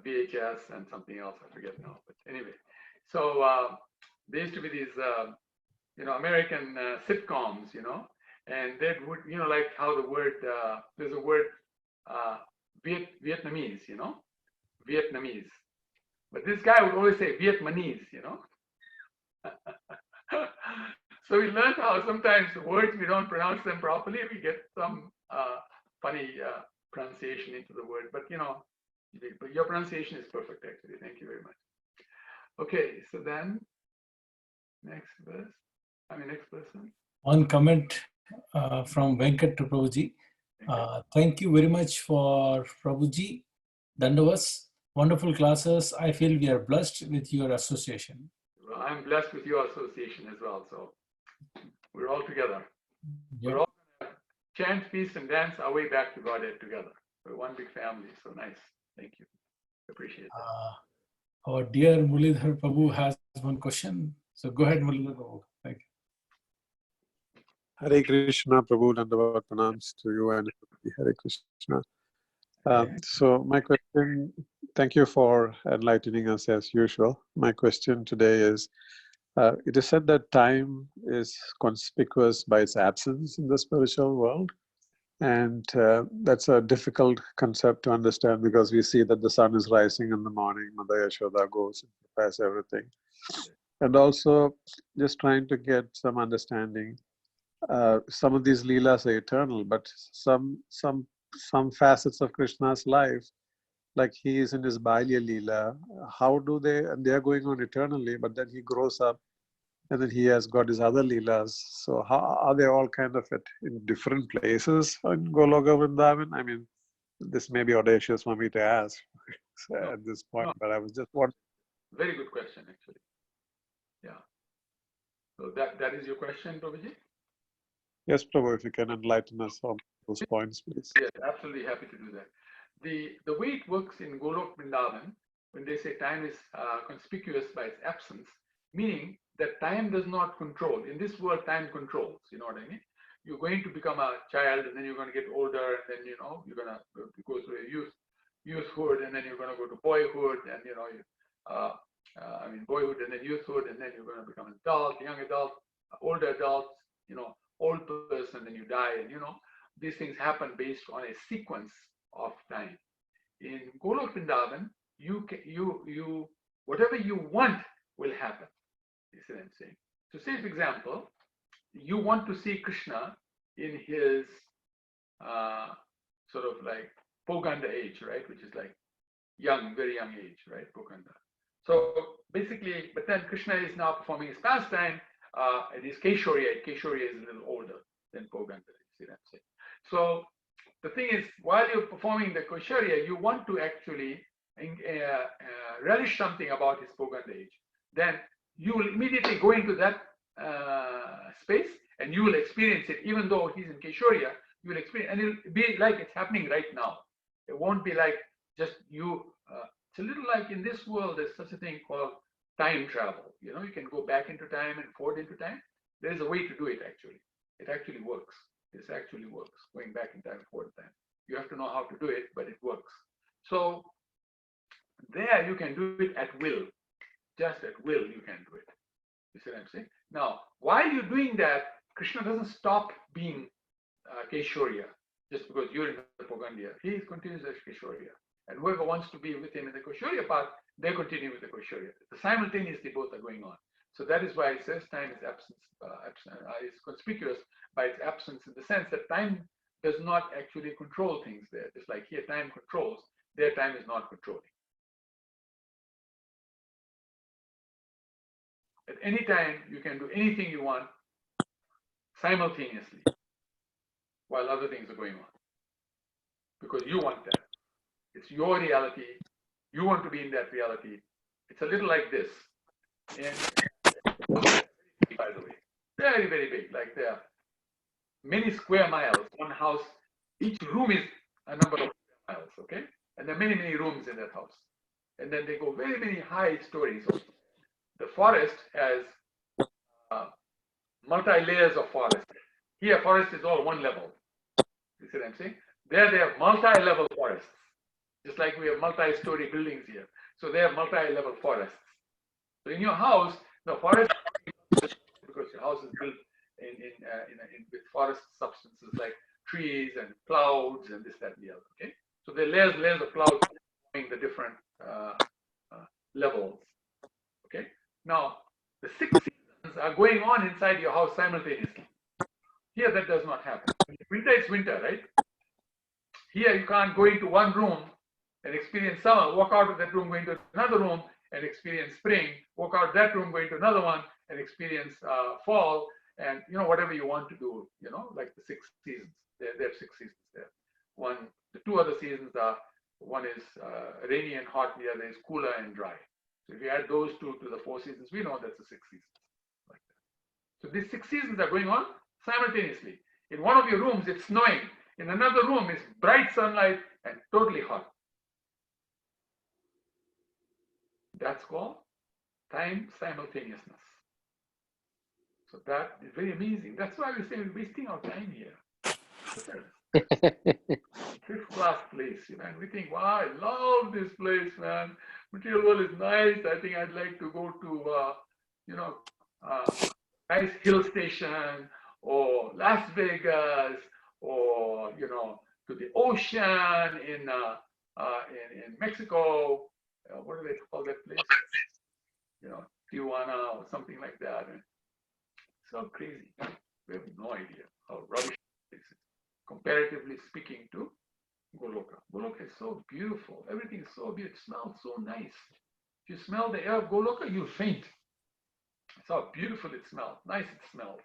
VHS and something else, I forget now. But anyway, so there used to be these, American sitcoms, and they would, like how the word, there's a word, Vietnamese, Vietnamese. But this guy would always say Vietnamese, So we learned how sometimes the words, we don't pronounce them properly, we get some funny pronunciation into the word. But, But your pronunciation is perfect, actually. Thank you very much. Okay, so then next verse. Next person. One comment from Venkat to Prabhuji. Thank you very much for Prabhuji. Dandavas. Wonderful classes. I feel we are blessed with your association. Well, I'm blessed with your association as well. So we're all together. Yeah. We're all going to chant, feast, and dance our way back to Godhead together. We're one big family. So nice. Thank you. Appreciate that. Our dear Mulidhar Prabhu has one question. So go ahead, Mulidhar Prabhu. Thank you. Hare Krishna, Prabhu, Dandavat pranams to you and Hare Krishna. So my question, thank you for enlightening us as usual. My question today is, it is said that time is conspicuous by its absence in the spiritual world. And that's a difficult concept to understand because we see that the sun is rising in the morning, Mother Yashoda goes and prepares everything. And also just trying to get some understanding. Some of these leelas are eternal, but some facets of Krishna's life, like he is in his Balya Leela, how do they, and they are going on eternally, but then he grows up and then he has got his other Leelas. So how are they all kind of in different places in Goloka Vrindavan? I mean, this may be audacious for me to ask at this point, but I was just wondering. Very good question, actually. Yeah. So that is your question, Prabhuji? Yes, Prabhu, if you can enlighten us on those points, please. Yes, absolutely happy to do that. The way it works in Golok Vrindavan, when they say time is conspicuous by its absence, meaning that time does not control. In this world, time controls, you know what I mean? You're going to become a child and then you're going to get older and then, you're going to go through a youthhood and then you're going to go to boyhood and, boyhood and then youthhood and then you're going to become an adult, young adult, older adult, old person, then you die and, these things happen based on a sequence of time. In Golok Vrindavan, you whatever you want will happen. You see what I'm saying? So say, for example, you want to see Krishna in his sort of like Poganda age, right? Which is like young, very young age, right? Poganda. So basically, but then Krishna is now performing his pastime. It is Keshoriya. Keshoriya is a little older than Poganda. You see what I'm saying? So the thing is, while you're performing the Keshoriya, you want to actually relish something about his Poganda age. Then you will immediately go into that space and you will experience it, even though he's in Keshoriya, you will experience, and it'll be like it's happening right now. It won't be like just you. It's a little like in this world, there's such a thing called time travel. You can go back into time and forward into time. There is a way to do it, actually. It actually works. This actually works, going back in time, forward in time. You have to know how to do it, but it works. So there you can do it at will. Just at will, you can do it. You see what I'm saying? Now, while you're doing that, Krishna doesn't stop being Keshoriya just because you're in the Pogandia. He continues as Keshoriya. And whoever wants to be with him in the Keshoriya path, they continue with the Keshoriya. Simultaneously, both are going on. So that is why it says time is is conspicuous by its absence, in the sense that time does not actually control things there. Just like here, time controls, their time is not controlling. At any time, you can do anything you want simultaneously while other things are going on. Because you want that. It's your reality. You want to be in that reality. It's a little like this. And by the way, very, very big. Like there are many square miles. One house, each room is a number of miles, okay? And there are many, many rooms in that house. And then they go very, many high stories. The forest has multi-layers of forest. Here, forest is all one level. You see what I'm saying? There they have multi-level forests, just like we have multi-story buildings here. So they have multi-level forests. So in your house, the forest, because your house is built with forest substances like trees and clouds and this, that, and the other. Okay, so there are layers of clouds forming the different levels. Okay, now the 6 seasons are going on inside your house simultaneously. Here that does not happen. Winter is winter, right? Here you can't go into one room and experience summer, walk out of that room, go into another room and experience spring, walk out that room, go into another one and experience fall, and whatever you want to do, like the 6 seasons. There are 6 seasons there. The 2 other seasons are, one is rainy and hot, the other is cooler and dry. So if you add those 2 to the 4 seasons, we know that's the 6 seasons. Like that. So these 6 seasons are going on simultaneously. In one of your rooms, it's snowing. In another room, it's bright sunlight and totally hot. That's called time simultaneousness. So that is very amazing. That's why we say we're wasting our time here. Fifth class place, and we think, wow, I love this place, man. Material world is nice. I think I'd like to go to, nice hill station or Las Vegas or, to the ocean in Mexico. What do they call that place? Tijuana or something like that. And so crazy. We have no idea how rubbish this is, comparatively speaking to Goloka. Goloka is so beautiful. Everything is so beautiful. It smells so nice. If you smell the air of Goloka, you'll faint. That's how beautiful it smells. Nice it smells.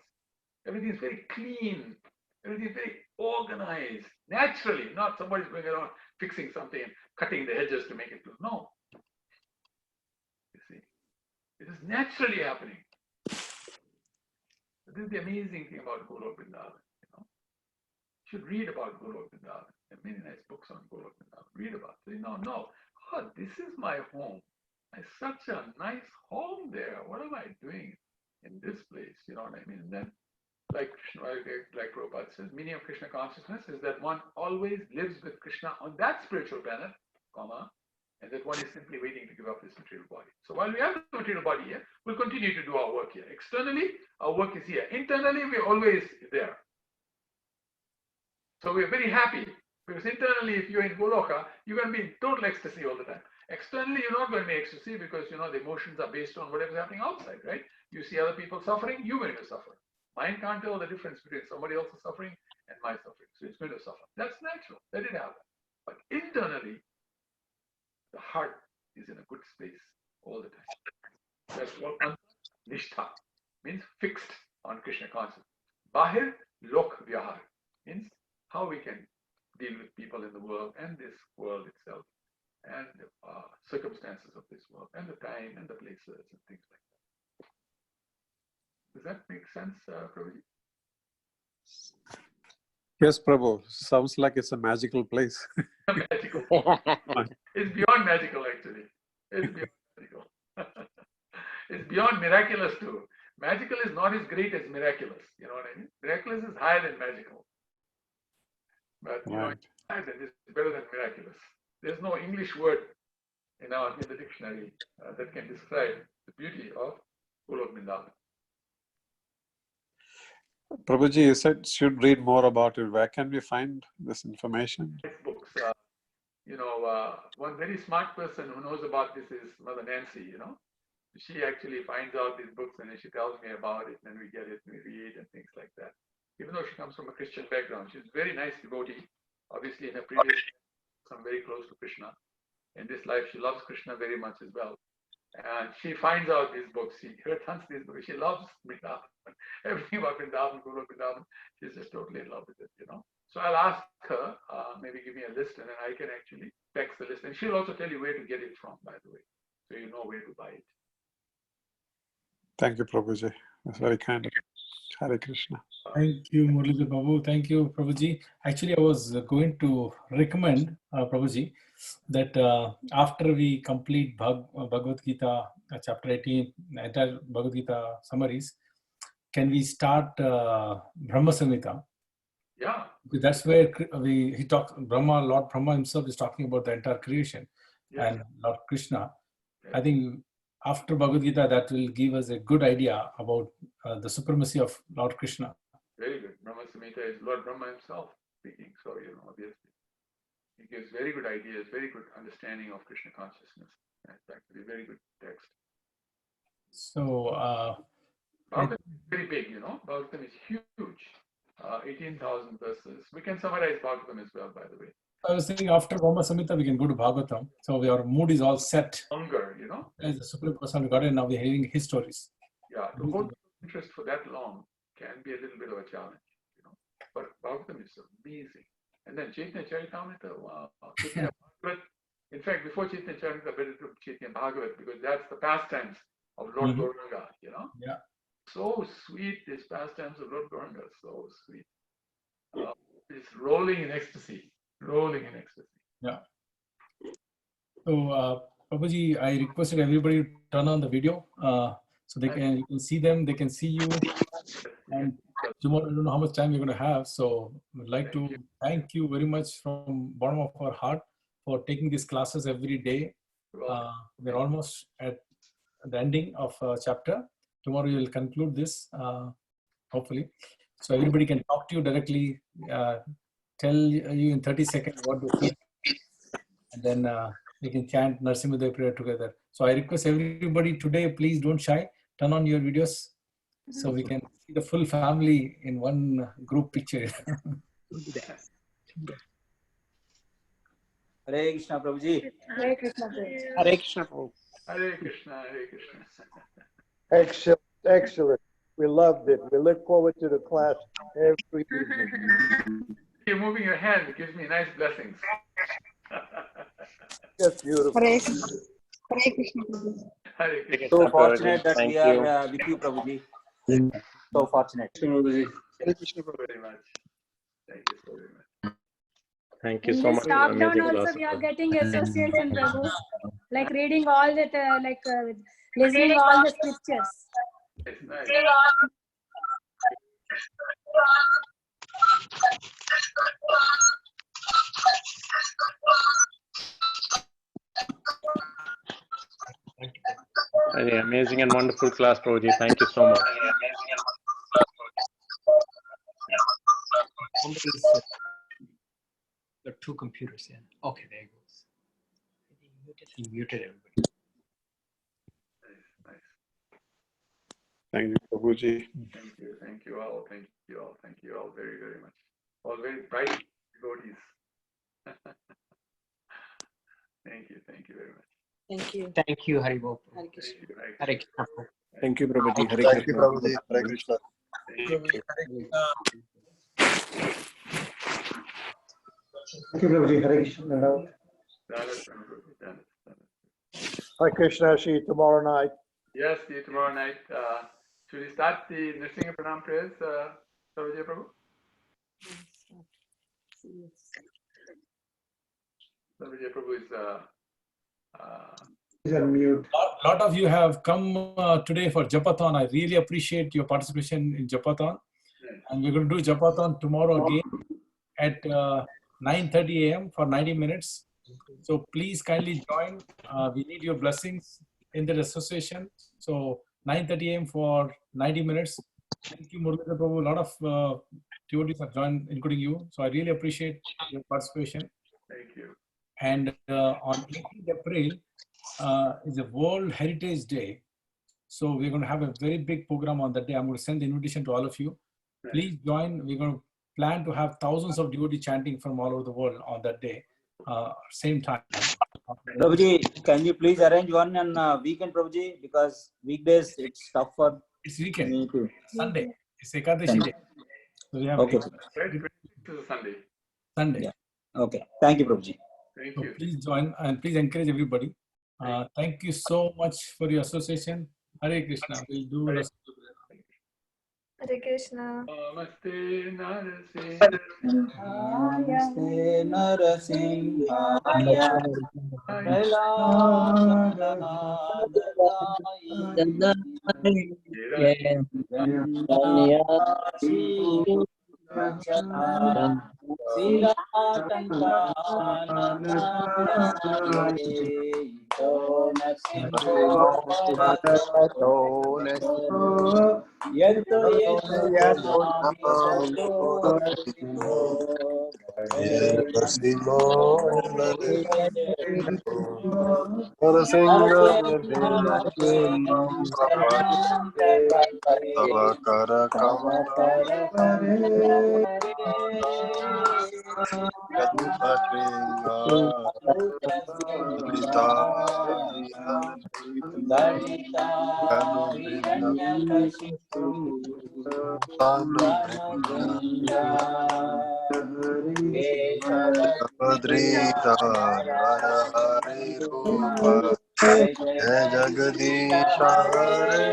Everything is very clean. Everything is very organized. Naturally, not somebody's going around fixing something and cutting the edges to make it look. No. You see, it is naturally happening. This is the amazing thing about Golok Vrindavan. You should read about Golok Vrindavan. There are many nice books on Golok Vrindavan. Read about it. Oh, this is my home. It's such a nice home there. What am I doing in this place? You know what I mean? And then, like Prabhupada says, meaning of Krishna consciousness is that one always lives with Krishna on that spiritual planet, and that one is simply waiting to give up this material body. So while we have the material body here, we'll continue to do our work here. Externally, our work is here. Internally, we're always there. So we're very happy because internally, if you're in Goloka, you're going to be in total ecstasy all the time. Externally, you're not going to be ecstasy because the emotions are based on whatever's happening outside, right? You see other people suffering, you're going to suffer. Mind can't tell the difference between somebody else's suffering and my suffering. So it's going to suffer. That's natural. Let it happen. But internally, the heart is in a good space all the time. That's what Nishtha means, fixed on Krishna consciousness. Bahir Lok Vyahar means how we can deal with people in the world and this world itself and the circumstances of this world and the time and the places and things like that. Does that make sense, Prabhuji? Yes, Prabhu. Sounds like it's a magical place. Magical. It's beyond magical, actually. It's beyond magical. It's beyond miraculous too. Magical is not as great as miraculous. You know what I mean? Miraculous is higher than magical. But it's better than miraculous. There's no English word in the dictionary that can describe the beauty of Golok Vrindavan. Prabhuji, you said should read more about it. Where can we find this information? Books. One very smart person who knows about this is Mother Nancy. She actually finds out these books and then she tells me about it, and then we get it and we read and things like that. Even though she comes from a Christian background, she's a very nice devotee. Obviously, in her previous life, I'm very close to Krishna. In this life, she loves Krishna very much as well. And she finds out these books. She hunts these books. She loves Vrindavan. Everything about Vrindavan, Guru Vrindavan, she's just totally in love with it, So I'll ask her, maybe give me a list, and then I can actually text the list. And she'll also tell you where to get it from, by the way. So you know where to buy it. Thank you, Prabhuji. That's very kind of you. Hare Krishna. Thank you, Muralidhar Prabhu. Thank you, Prabhuji. Actually, I was going to recommend, Prabhuji, that after we complete Bhagavad Gita, chapter 18, entire Bhagavad Gita summaries, can we start Brahma Samhita? Yeah. Because that's where Lord Brahma himself is talking about the entire creation, and Lord Krishna. I think after Bhagavad Gita, that will give us a good idea about the supremacy of Lord Krishna. Very good. Brahma Samhita is Lord Brahma himself speaking. So, obviously, he gives very good ideas, very good understanding of Krishna consciousness. It's actually a very good text. So, Bhagavatam is very big, Bhagavatam is huge. 18,000 verses. We can summarize Bhagavatam as well, by the way. I was thinking after Roma Samhita we can go to Bhagavatam. So our mood is all set. Longer, you know. As the Supreme Personality of Godhead, now we're hearing his stories. Yeah, to hold interest for that long can be a little bit of a challenge, you know. But Bhagavatam is amazing. And then Chaitanya Charitamrita, wow. Chaitanya Bhagavat. In fact, before Chaitanya Charitamrita, better to Chaitanya Bhagavat, because that's the pastimes of Lord Gauranga, you know. Yeah. So sweet, these pastimes of Lord Gauranga, so sweet. It's rolling in ecstasy, rolling in ecstasy. Yeah. So, Prabhuji, I requested everybody to turn on the video so you can see them, they can see you. And tomorrow, I don't know how much time we're going to have. So, we'd like to thank you very much from bottom of our heart for taking these classes every day. We're almost at the ending of chapter. Tomorrow, you will conclude this, hopefully. So, everybody can talk to you directly, tell you in 30 seconds what they feel. And then we can chant Narsimha prayer together. So I request everybody today, please don't shy. Turn on your videos so we can see the full family in one group picture. Hare Krishna, Prabhuji. Hare Krishna, Prabhuji. Hare Krishna, Prabhu. Hare Krishna, Hare Krishna. Excellent, excellent. We loved it. We look forward to the class every evening. You're moving your hand. It gives me nice blessings. Just beautiful. Hare Krishna. Hare Krishna, Prabhuji. Hare Krishna. So fortunate that we are with you, Prabhuji. So fortunate. Hare Krishna very much. Thank you so very much. Thank you In so this much. lockdown Amazing also class. we are getting association, Prabhu. Like reading all that, listening all the scriptures. It's nice. Very amazing and wonderful class, Prabhuji. Thank you so much. There are two computers here. Okay, there it goes. He muted everybody. Nice. Thank you, Prabhuji. Thank you all. Thank you all. Thank you all very, very much. All very bright devotees. Thank you very much. Thank you. Thank you, Haribol. Hare Krishna. Hare Krishna. Thank you, Prabhuji. Hare Thank you, Krishna. Prabhuji. Hare Krishna. Thank you. Thank you, Prabhuji. Hare Krishna. Hare Krishna, see you tomorrow night. Yes, see you tomorrow night. Should we start the Nrsimha Pranam prayers, Sarvajaya Prabhu? Sarvajaya Prabhu is He's on mute. A lot of you have come today for Japathon. I really appreciate your participation in Japathon. And we're going to do Japathon tomorrow again at 9:30 a.m. for 90 minutes. So please kindly join. We need your blessings in the association. So 9:30 a.m. for 90 minutes. Thank you, Muralidhar Prabhu. A lot of devotees have joined, including you. So I really appreciate your participation. thank you. And on 18th April is a World Heritage Day. So we're going to have a very big program on that day. I'm going to send the invitation to all of you. Please join. We're going to plan to have thousands of devotees chanting from all over the world on that day, same time. Prabhuji, can you please arrange one on weekend, Prabhuji? Because weekdays it's tough for It's weekend. me too. Sunday. It's Ekadashi day. So we have Okay. Right, this is a Sunday. Sunday. Yeah. Okay. Thank you, Prabhuji. Thank So you. please join and please encourage everybody. Thank you so much for your association. Hare Krishna. We'll do Hare- Hare Krishna. Namaste Narasingh. Namaste Narasimhaya. Jai Jagadish Hare,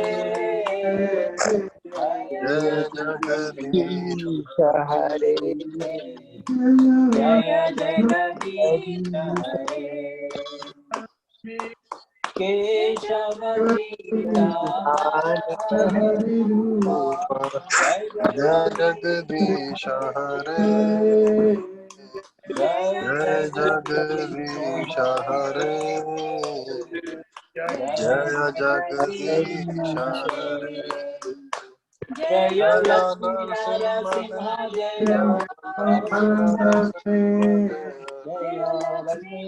Jai Jagadish Hare, Jaya Jagadish Hare, Keshavadita Hari Rupa, Jaya Jagadish Hare, Jai Jagadish Hare, Jaya Jagadish Hare, Jaya Lakshmi Narasimha Jaya Jaya Lakshmi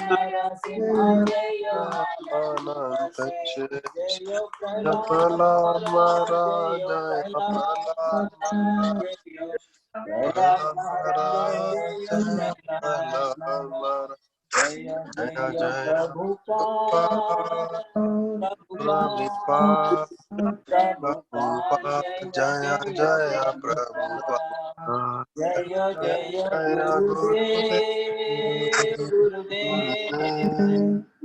Narasimha Jaya Jaya Prahlad Jaya Prahlad Jaya Jaya Prahlad Jaya Jaya Prabhupada Prabhupada Prabhupada Jaya Jaya Prabhupada, Jaya Jaya Jaya Gurudev Gurudev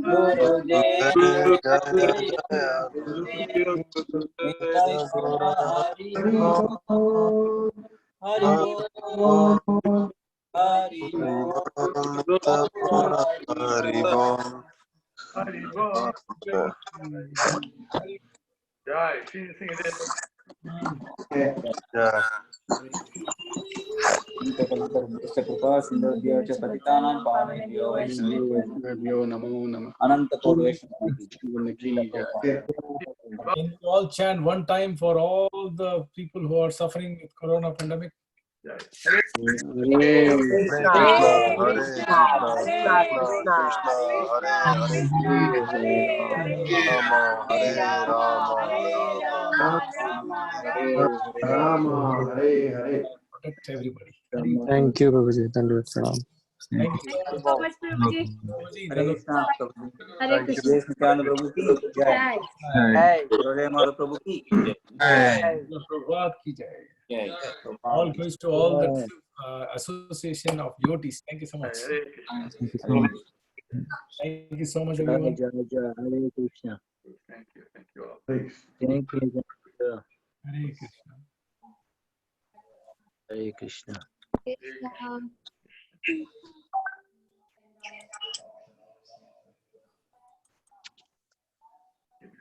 Gurudev Jaya Jaya Gurudev Nitai Gaura Hari Bol Hari Bol Hari Bol Hari Bol. Jai, sing it in. Yeah. Can you all chant one time for all the people who are suffering with corona pandemic? Jai. Hare Krishna, Hare Krishna, Krishna Krishna, Hare Hare, Rama, Hare Rama, Rama, Hare Hare. Protect everybody. Thank you, Prabhuji. Dandavat pranam. Thank you. Thank you so much, Prabhuji. Prabhuji, Hare Dandavat. Krishna Prabhuji. Hare Krishna. Jai Nityananda Prabhu ki jai. Jai. Jai Gurudev Madhav Prabhu ki jai. Jai. Prabhupada ki jai. Jai. All goes to all the association of devotees. Thank you so much. Hare Krishna. Thank you so much. Thank you so much, everyone. Hare Krishna. Thank you all. Thank you. Hare Krishna. Hare Krishna. Thank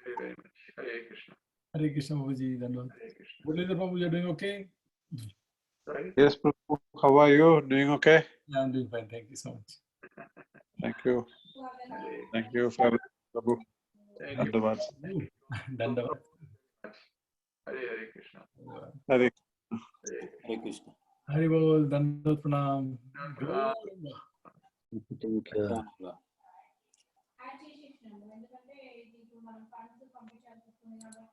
you very much. Hare Krishna. Hare Krishna, Prabhuji. Dandavat. Hare Krishna. Gurudeva Prabhu, you're doing okay? Sorry? Yes, Prabhu. How are you? Doing okay? Yeah, I'm doing fine. Thank you so much. Thank you. Hare Thank you, Prabhu. Thank you. Dandavat. Dandavat. Hare Krishna. Hare Hare Krishna. Hari Bol, Dandavat Pranam. Pranam. Take care. ఎందుకంటే ఇది ఇప్పుడు మనం funds పంపించాల్సి వస్తుంది కాబట్టి